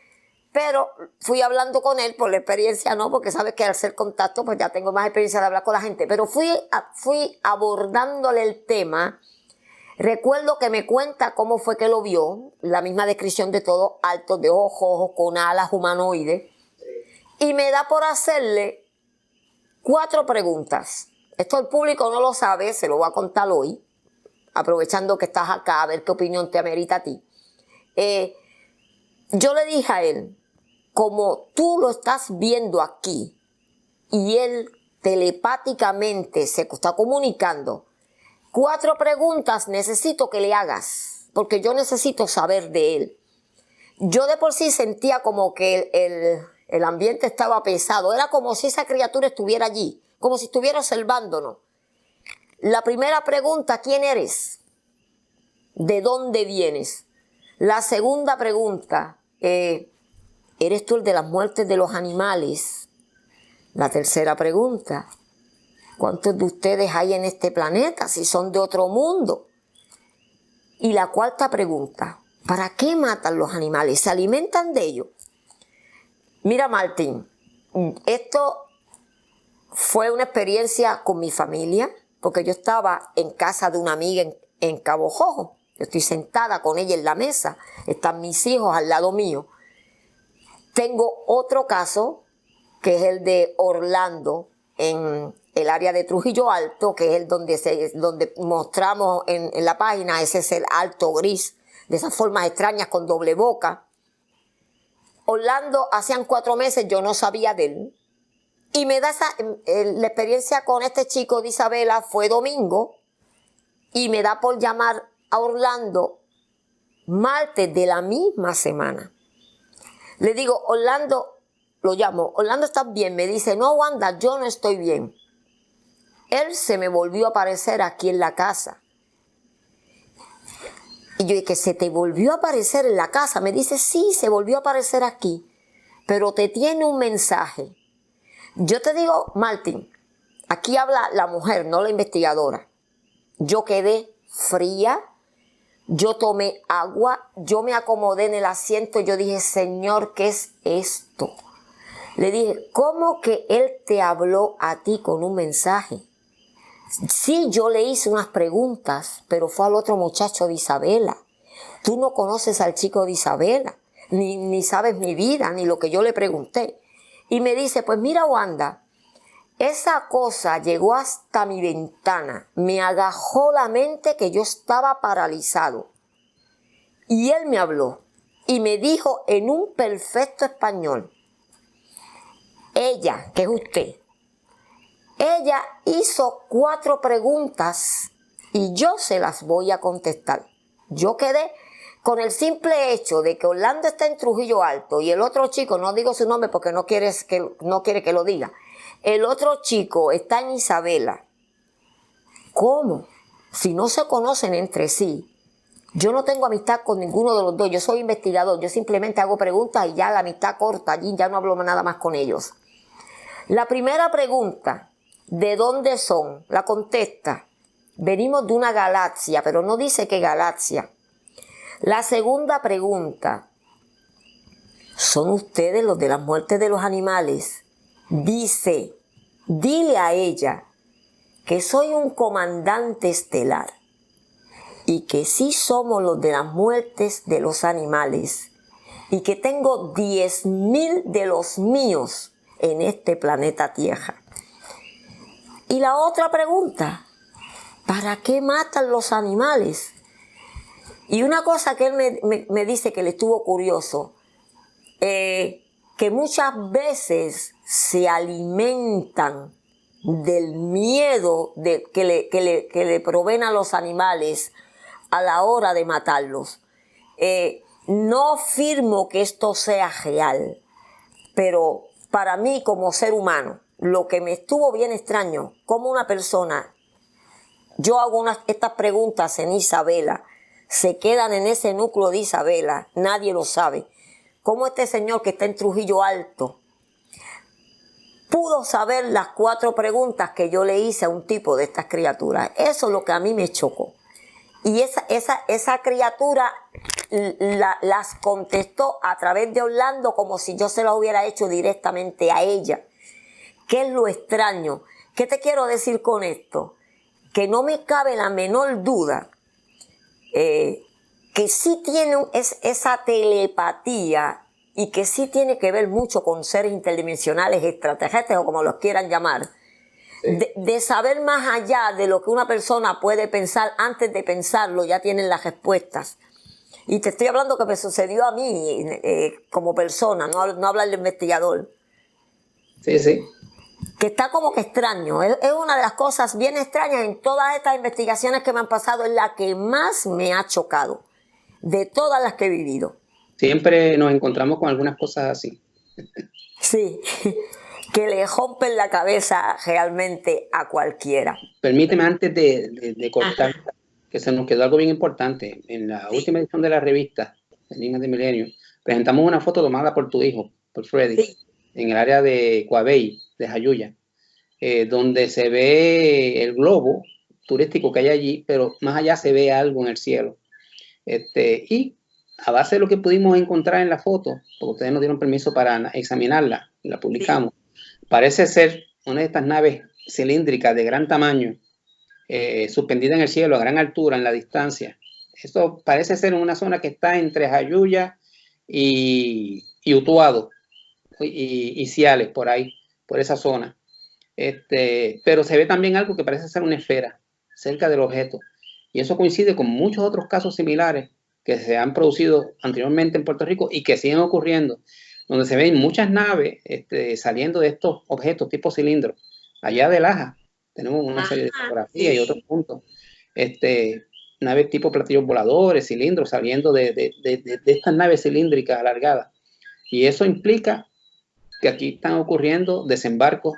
Pero fui hablando con él por la experiencia, no, porque sabes que al hacer contacto pues ya tengo más experiencia de hablar con la gente, pero fui abordándole el tema. Recuerdo que me cuenta cómo fue que lo vio, la misma descripción de todo, alto de ojos, con alas humanoides, y me da por hacerle 4 preguntas. esto el público no lo sabe, se lo voy a contar hoy, aprovechando que estás acá, a ver qué opinión te amerita a ti. Yo le dije a él, como tú lo estás viendo aquí, y él telepáticamente se está comunicando, 4 preguntas necesito que le hagas, porque yo necesito saber de él. Yo de por sí sentía como que el ambiente estaba pesado, era como si esa criatura estuviera allí, como si estuviera observándonos. La primera pregunta, ¿quién eres? ¿De dónde vienes? La segunda pregunta, ¿eres tú el de las muertes de los animales? La tercera pregunta, ¿cuántos de ustedes hay en este planeta si son de otro mundo? Y la cuarta pregunta, ¿para qué matan los animales? ¿Se alimentan de ellos? Mira, Martín, esto fue una experiencia con mi familia, porque yo estaba en casa de una amiga en Cabo Jojo. Yo estoy sentada con ella en la mesa, están mis hijos al lado mío. Tengo otro caso, que es el de Orlando, en el área de Trujillo Alto, que es el donde mostramos en la página, ese es el alto gris, de esas formas extrañas con doble boca. Orlando, hacían 4 meses yo no sabía de él. Y me da la experiencia con este chico de Isabela fue domingo, y me da por llamar a Orlando martes de la misma semana. Le digo, Orlando, lo llamo, Orlando, ¿estás bien? Me dice, no, Wanda, yo no estoy bien. Él se me volvió a aparecer aquí en la casa. Y yo dije, ¿se te volvió a aparecer en la casa? Me dice, sí, se volvió a aparecer aquí, pero te tiene un mensaje. Yo te digo, Martín, aquí habla la mujer, no la investigadora. Yo quedé fría, yo tomé agua, yo me acomodé en el asiento, yo dije, Señor, ¿qué es esto? Le dije, ¿cómo que él te habló a ti con un mensaje? Sí, yo le hice unas preguntas, pero fue al otro muchacho de Isabela. Tú no conoces al chico de Isabela, ni sabes mi vida, ni lo que yo le pregunté. Y me dice, pues mira, Wanda, esa cosa llegó hasta mi ventana, me agajó la mente que yo estaba paralizado. Y él me habló y me dijo en un perfecto español, ella, que es usted, ella hizo 4 preguntas y yo se las voy a contestar. Yo quedé con el simple hecho de que Orlando está en Trujillo Alto y el otro chico, no digo su nombre porque no quiere que lo diga, el otro chico está en Isabela. ¿Cómo? Si no se conocen entre sí. Yo no tengo amistad con ninguno de los dos, yo soy investigador, yo simplemente hago preguntas y ya la amistad corta, allí ya no hablo nada más con ellos. La primera pregunta, ¿de dónde son? La contesta, venimos de una galaxia, pero no dice qué galaxia. La segunda pregunta, ¿son ustedes los de las muertes de los animales? Dice, dile a ella que soy un comandante estelar y que sí somos los de las muertes de los animales y que tengo 10,000 de los míos en este planeta Tierra. Y la otra pregunta, ¿para qué matan los animales? Y una cosa que él me dice que le estuvo curioso, que muchas veces se alimentan del miedo que le proveen a los animales a la hora de matarlos. No afirmo que esto sea real, pero para mí como ser humano, lo que me estuvo bien extraño, como una persona, yo hago estas preguntas en Isabela, se quedan en ese núcleo de Isabela, nadie lo sabe. Cómo este señor que está en Trujillo Alto pudo saber las 4 preguntas que yo le hice a un tipo de estas criaturas. Eso es lo que a mí me chocó. Y esa criatura las contestó a través de Orlando como si yo se las hubiera hecho directamente a ella. ¿Qué es lo extraño? ¿Qué te quiero decir con esto? Que no me cabe la menor duda que sí tiene esa telepatía y que sí tiene que ver mucho con seres interdimensionales, extraterrestres o como los quieran llamar, de saber más allá de lo que una persona puede pensar, antes de pensarlo ya tienen las respuestas. Y te estoy hablando que me sucedió a mí como persona, no hablar del investigador. Sí, sí. Que está como que extraño. Es una de las cosas bien extrañas en todas estas investigaciones que me han pasado, es la que más me ha chocado, de todas las que he vivido. Siempre nos encontramos con algunas cosas así. Sí, que le rompen la cabeza realmente a cualquiera. Permíteme antes de cortar, que se nos quedó algo bien importante. En la última edición de la revista, Enigmas de Milenio, presentamos una foto tomada por tu hijo, por Freddy, en el área de Coabey, de Jayuya, donde se ve el globo turístico que hay allí, pero más allá se ve algo en el cielo. Y a base de lo que pudimos encontrar en la foto, porque ustedes nos dieron permiso para examinarla, y la publicamos, parece ser una de estas naves cilíndricas de gran tamaño, suspendida en el cielo a gran altura en la distancia. Esto parece ser una zona que está entre Jayuya y Utuado y Ciales, por ahí, por esa zona. Pero se ve también algo que parece ser una esfera cerca del objeto. Y eso coincide con muchos otros casos similares que se han producido anteriormente en Puerto Rico y que siguen ocurriendo, donde se ven muchas naves saliendo de estos objetos tipo cilindro. Allá de Laja tenemos una serie de fotografías y otros puntos. Naves tipo platillos voladores, cilindros, saliendo de estas naves cilíndricas alargadas. Y eso implica que aquí están ocurriendo desembarcos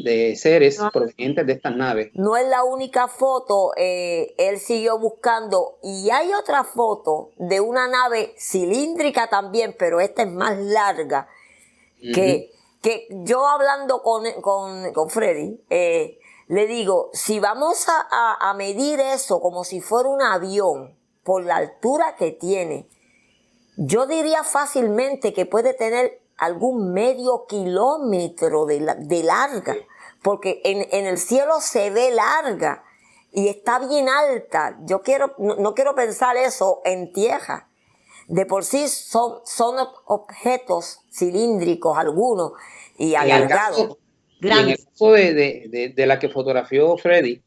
de seres provenientes de estas naves. No es la única foto, él siguió buscando y hay otra foto de una nave cilíndrica también, pero esta es más larga, que yo hablando con Freddy, le digo, si vamos a medir eso como si fuera un avión, por la altura que tiene, yo diría fácilmente que puede tener algún medio kilómetro de larga, porque en el cielo se ve larga y está bien alta. Yo no quiero pensar eso en tierra. De por sí son objetos cilíndricos algunos y alargados. Y en el caso de la que fotografió Freddy,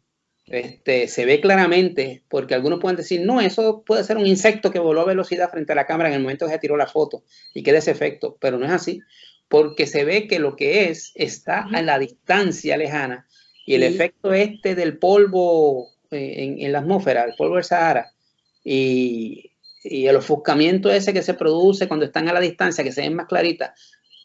se ve claramente, porque algunos pueden decir, no, eso puede ser un insecto que voló a velocidad frente a la cámara en el momento que se tiró la foto y queda ese efecto, pero no es así, porque se ve que lo que está a la distancia lejana y el efecto del polvo en la atmósfera, el polvo del Sahara y el ofuscamiento ese que se produce cuando están a la distancia, que se ven más claritas,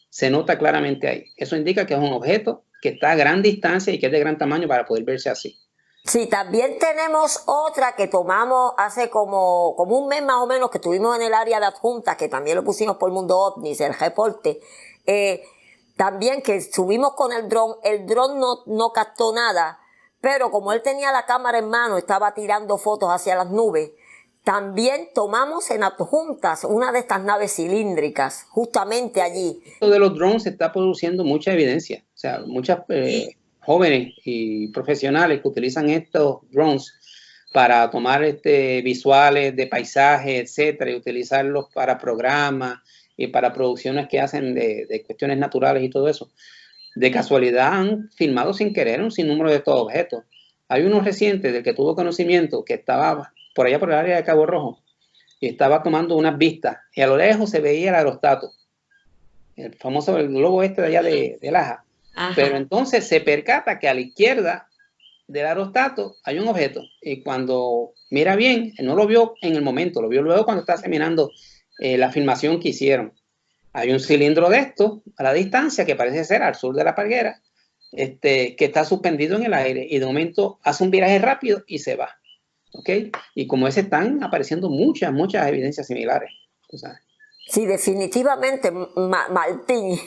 se nota claramente ahí. Eso indica que es un objeto que está a gran distancia y que es de gran tamaño para poder verse así. Sí, también tenemos otra que tomamos hace como un mes más o menos, que estuvimos en el área de adjunta, que también lo pusimos por Mundo OVNIs, el reporte. También que subimos con el dron no captó nada, pero como él tenía la cámara en mano, estaba tirando fotos hacia las nubes. También tomamos en adjuntas una de estas naves cilíndricas, justamente allí. Esto de los drones se está produciendo mucha evidencia, o sea, muchas jóvenes y profesionales que utilizan estos drones para tomar visuales de paisajes, etcétera, y utilizarlos para programas y para producciones que hacen de cuestiones naturales y todo eso. De casualidad han filmado sin querer un sinnúmero de estos objetos. Hay uno reciente del que tuvo conocimiento que estaba por allá por el área de Cabo Rojo y estaba tomando unas vistas y a lo lejos se veía el aerostato, el famoso globo de allá de Laja. Ajá. Pero entonces se percata que a la izquierda del aerostato hay un objeto y cuando mira bien, no lo vio en el momento, lo vio luego cuando está examinando la filmación que hicieron. Hay un cilindro de estos a la distancia que parece ser al sur de la Parguera, que está suspendido en el aire y de momento hace un viraje rápido y se va. ¿Okay? Y como ese están apareciendo muchas evidencias similares. ¿Sabes? Sí, definitivamente, Martín,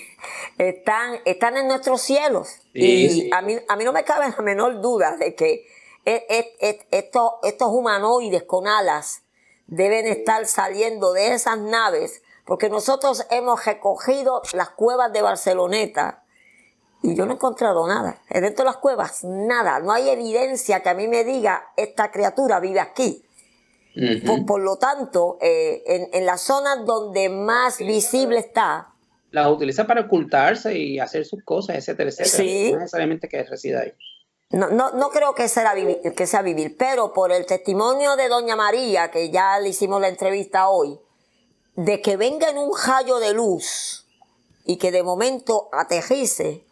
están en nuestros cielos. Sí, y sí. A mí no me cabe la menor duda de que estos humanoides con alas deben estar saliendo de esas naves, porque nosotros hemos recogido las cuevas de Barceloneta y yo no he encontrado nada. Dentro de las cuevas, nada. No hay evidencia que a mí me diga esta criatura vive aquí. Por lo tanto, en las zonas donde más visible está, las utiliza para ocultarse y hacer sus cosas, etcétera, etcétera. Sí. No necesariamente que resida ahí. No creo que sea vivir, pero por el testimonio de doña María, que ya le hicimos la entrevista hoy, de que venga en un rayo de luz y que de momento aterrice,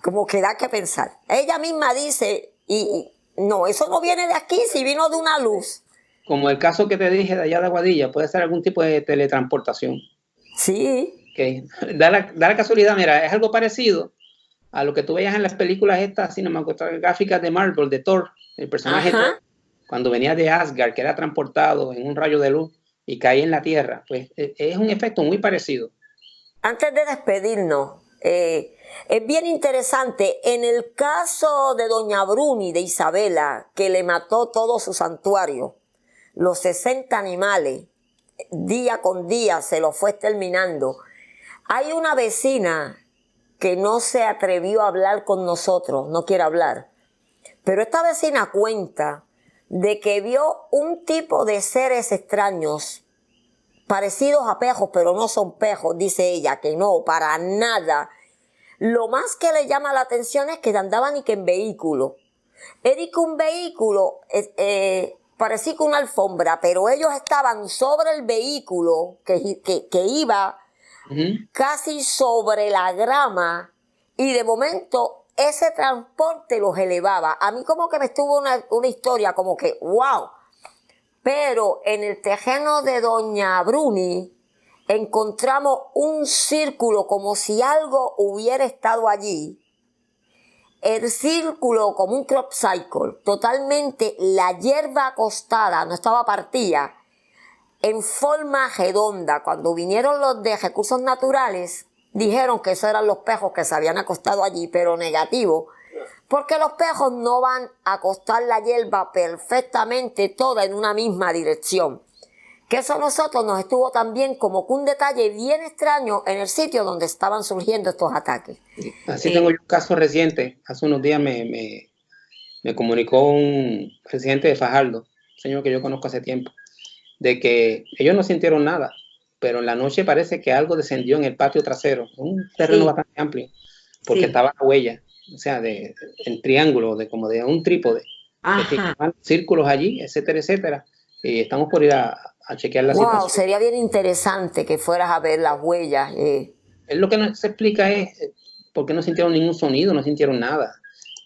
como que da que pensar. Ella misma dice, no, eso no viene de aquí, si vino de una luz. Como el caso que te dije de allá de Aguadilla, puede ser algún tipo de teletransportación. Sí. Okay. Da la casualidad, mira, es algo parecido a lo que tú veías en las películas estas cinematográficas de Marvel, de Thor, el personaje Thor, cuando venía de Asgard, que era transportado en un rayo de luz y caía en la Tierra. Pues es un efecto muy parecido. Antes de despedirnos, es bien interesante, en el caso de doña Bruni, de Isabela, que le mató todo su santuario, los 60 animales, día con día se los fue exterminando. Hay una vecina que no se atrevió a hablar con nosotros, no quiere hablar. Pero esta vecina cuenta de que vio un tipo de seres extraños, parecidos a pejos, pero no son pejos, dice ella, que no, para nada. Lo más que le llama la atención es que andaban y que en vehículo. Era un vehículo, parecía que una alfombra, pero ellos estaban sobre el vehículo que iba casi sobre la grama, y de momento ese transporte los elevaba. A mí como que me estuvo una historia como que wow. Pero en el terreno de doña Bruni encontramos un círculo como si algo hubiera estado allí. El círculo como un crop cycle, totalmente la hierba acostada, no estaba partida, en forma redonda. Cuando vinieron los de recursos naturales, dijeron que esos eran los pejos que se habían acostado allí, pero negativo, porque los pejos no van a acostar la hierba perfectamente toda en una misma dirección. Que eso a nosotros nos estuvo también como que un detalle bien extraño en el sitio donde estaban surgiendo estos ataques. Así tengo yo un caso reciente. Hace unos días me comunicó un presidente de Fajardo, un señor que yo conozco hace tiempo, de que ellos no sintieron nada, pero en la noche parece que algo descendió en el patio trasero, un terreno bastante amplio, porque estaba la huella, o sea, en triángulo, como de un trípode, círculos allí, etcétera, etcétera. Y estamos por ir a chequear la situación. Sería bien interesante que fueras a ver las huellas. Lo que no se explica es por qué no sintieron ningún sonido, no sintieron nada.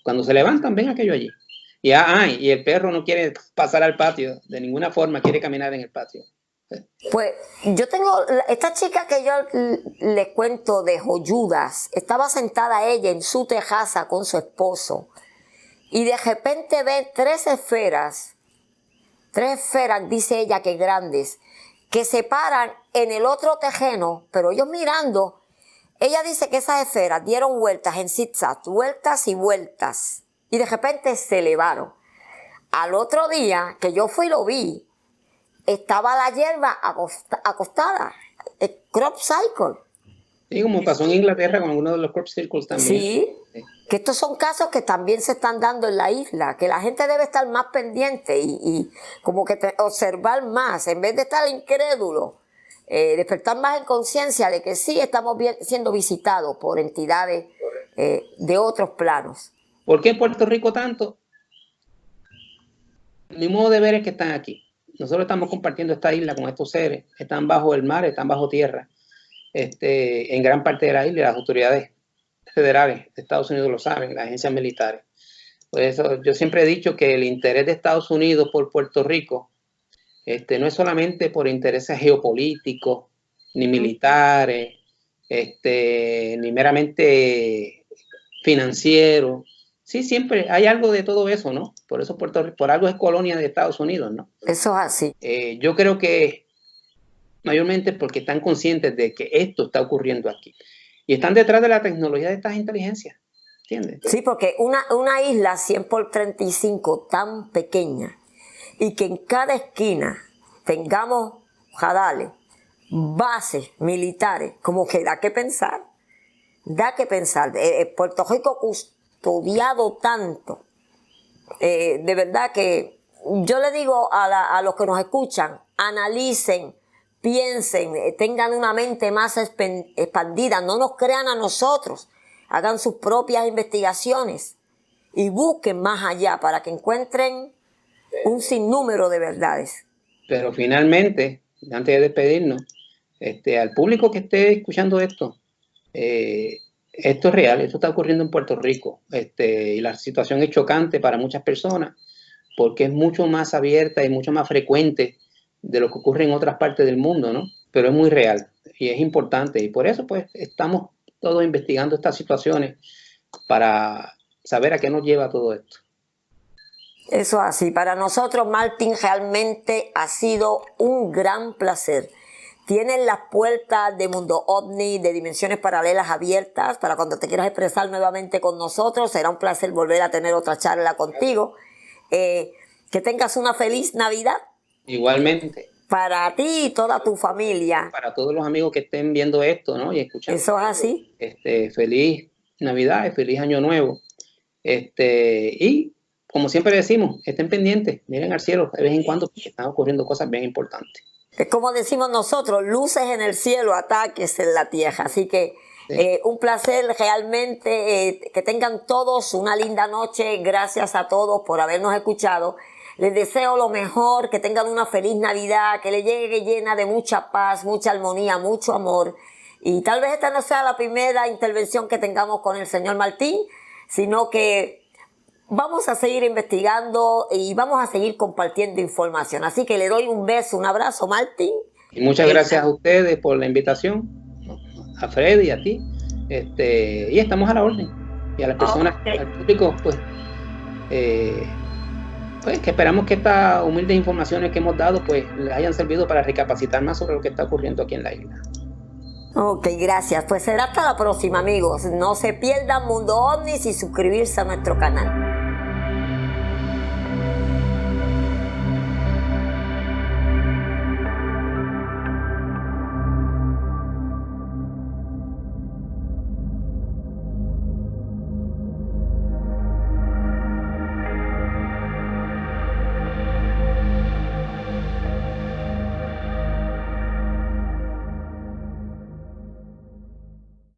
Cuando se levantan, ven aquello allí. Y el perro no quiere pasar al patio, de ninguna forma quiere caminar en el patio. Pues yo tengo, esta chica que yo les cuento de Joyudas, estaba sentada ella en su terraza con su esposo y de repente ve tres esferas, dice ella que grandes, que se paran en el otro terreno, pero ellos mirando, ella dice que esas esferas dieron vueltas en zigzag, vueltas y vueltas, y de repente se elevaron. Al otro día, que yo fui y lo vi, estaba la hierba acostada, el crop cycle. Sí, como pasó en Inglaterra con algunos de los crop circles también. Sí, que estos son casos que también se están dando en la isla, que la gente debe estar más pendiente y como que observar más, en vez de estar incrédulo, despertar más en conciencia de que sí estamos siendo visitados por entidades de otros planos. ¿Por qué en Puerto Rico tanto? Mi modo de ver es que están aquí. Nosotros estamos compartiendo esta isla con estos seres, están bajo el mar, están bajo tierra, en gran parte de la isla, y las autoridades federales de Estados Unidos lo saben, las agencias militares. Por eso yo siempre he dicho que el interés de Estados Unidos por Puerto Rico no es solamente por intereses geopolíticos, ni militares, ni meramente financieros. Sí, siempre hay algo de todo eso, ¿no? Por eso Puerto Rico, por algo es colonia de Estados Unidos, ¿no? Eso es así. Yo creo que mayormente porque están conscientes de que esto está ocurriendo aquí. Y están detrás de la tecnología de estas inteligencias, ¿entiendes? Sí, porque una isla 100 por 35 tan pequeña y que en cada esquina tengamos radares, bases militares, como que da que pensar. Da que pensar. Puerto Rico custodiado tanto. De verdad que yo le digo a los que nos escuchan, analicen piensen, tengan una mente más expandida, no nos crean a nosotros, hagan sus propias investigaciones y busquen más allá para que encuentren un sinnúmero de verdades. Pero finalmente, antes de despedirnos, al público que esté escuchando esto, esto es real, esto está ocurriendo en Puerto Rico, y la situación es chocante para muchas personas porque es mucho más abierta y mucho más frecuente de lo que ocurre en otras partes del mundo, ¿no? Pero es muy real y es importante y por eso pues estamos todos investigando estas situaciones para saber a qué nos lleva todo esto. Eso así, para nosotros, Martín, realmente ha sido un gran placer. Tienen las puertas de Mundo OVNI, de Dimensiones Paralelas abiertas para cuando te quieras expresar nuevamente con nosotros. Será un placer volver a tener otra charla contigo. Que tengas una feliz Navidad. Igualmente. Para ti y toda tu familia. Para todos los amigos que estén viendo esto, ¿no? Y escuchando. Eso es así. Feliz Navidad y feliz Año Nuevo. Y como siempre decimos, estén pendientes, miren al cielo de vez en cuando, porque están ocurriendo cosas bien importantes. Es como decimos nosotros, luces en el cielo, ataques en la tierra. Así que sí. Un placer realmente, que tengan todos una linda noche. Gracias a todos por habernos escuchado. Les deseo lo mejor, que tengan una feliz Navidad, que les llegue llena de mucha paz, mucha armonía, mucho amor. Y tal vez esta no sea la primera intervención que tengamos con el señor Martín, sino que vamos a seguir investigando y vamos a seguir compartiendo información. Así que le doy un beso, un abrazo, Martín. Y muchas gracias a ustedes por la invitación, a Freddy y a ti. Y estamos a la orden. Y a las personas, al público, pues que esperamos que estas humildes informaciones que hemos dado pues les hayan servido para recapacitar más sobre lo que está ocurriendo aquí en la isla. Ok, gracias. Pues será hasta la próxima, amigos. No se pierdan Mundo OVNI y suscribirse a nuestro canal.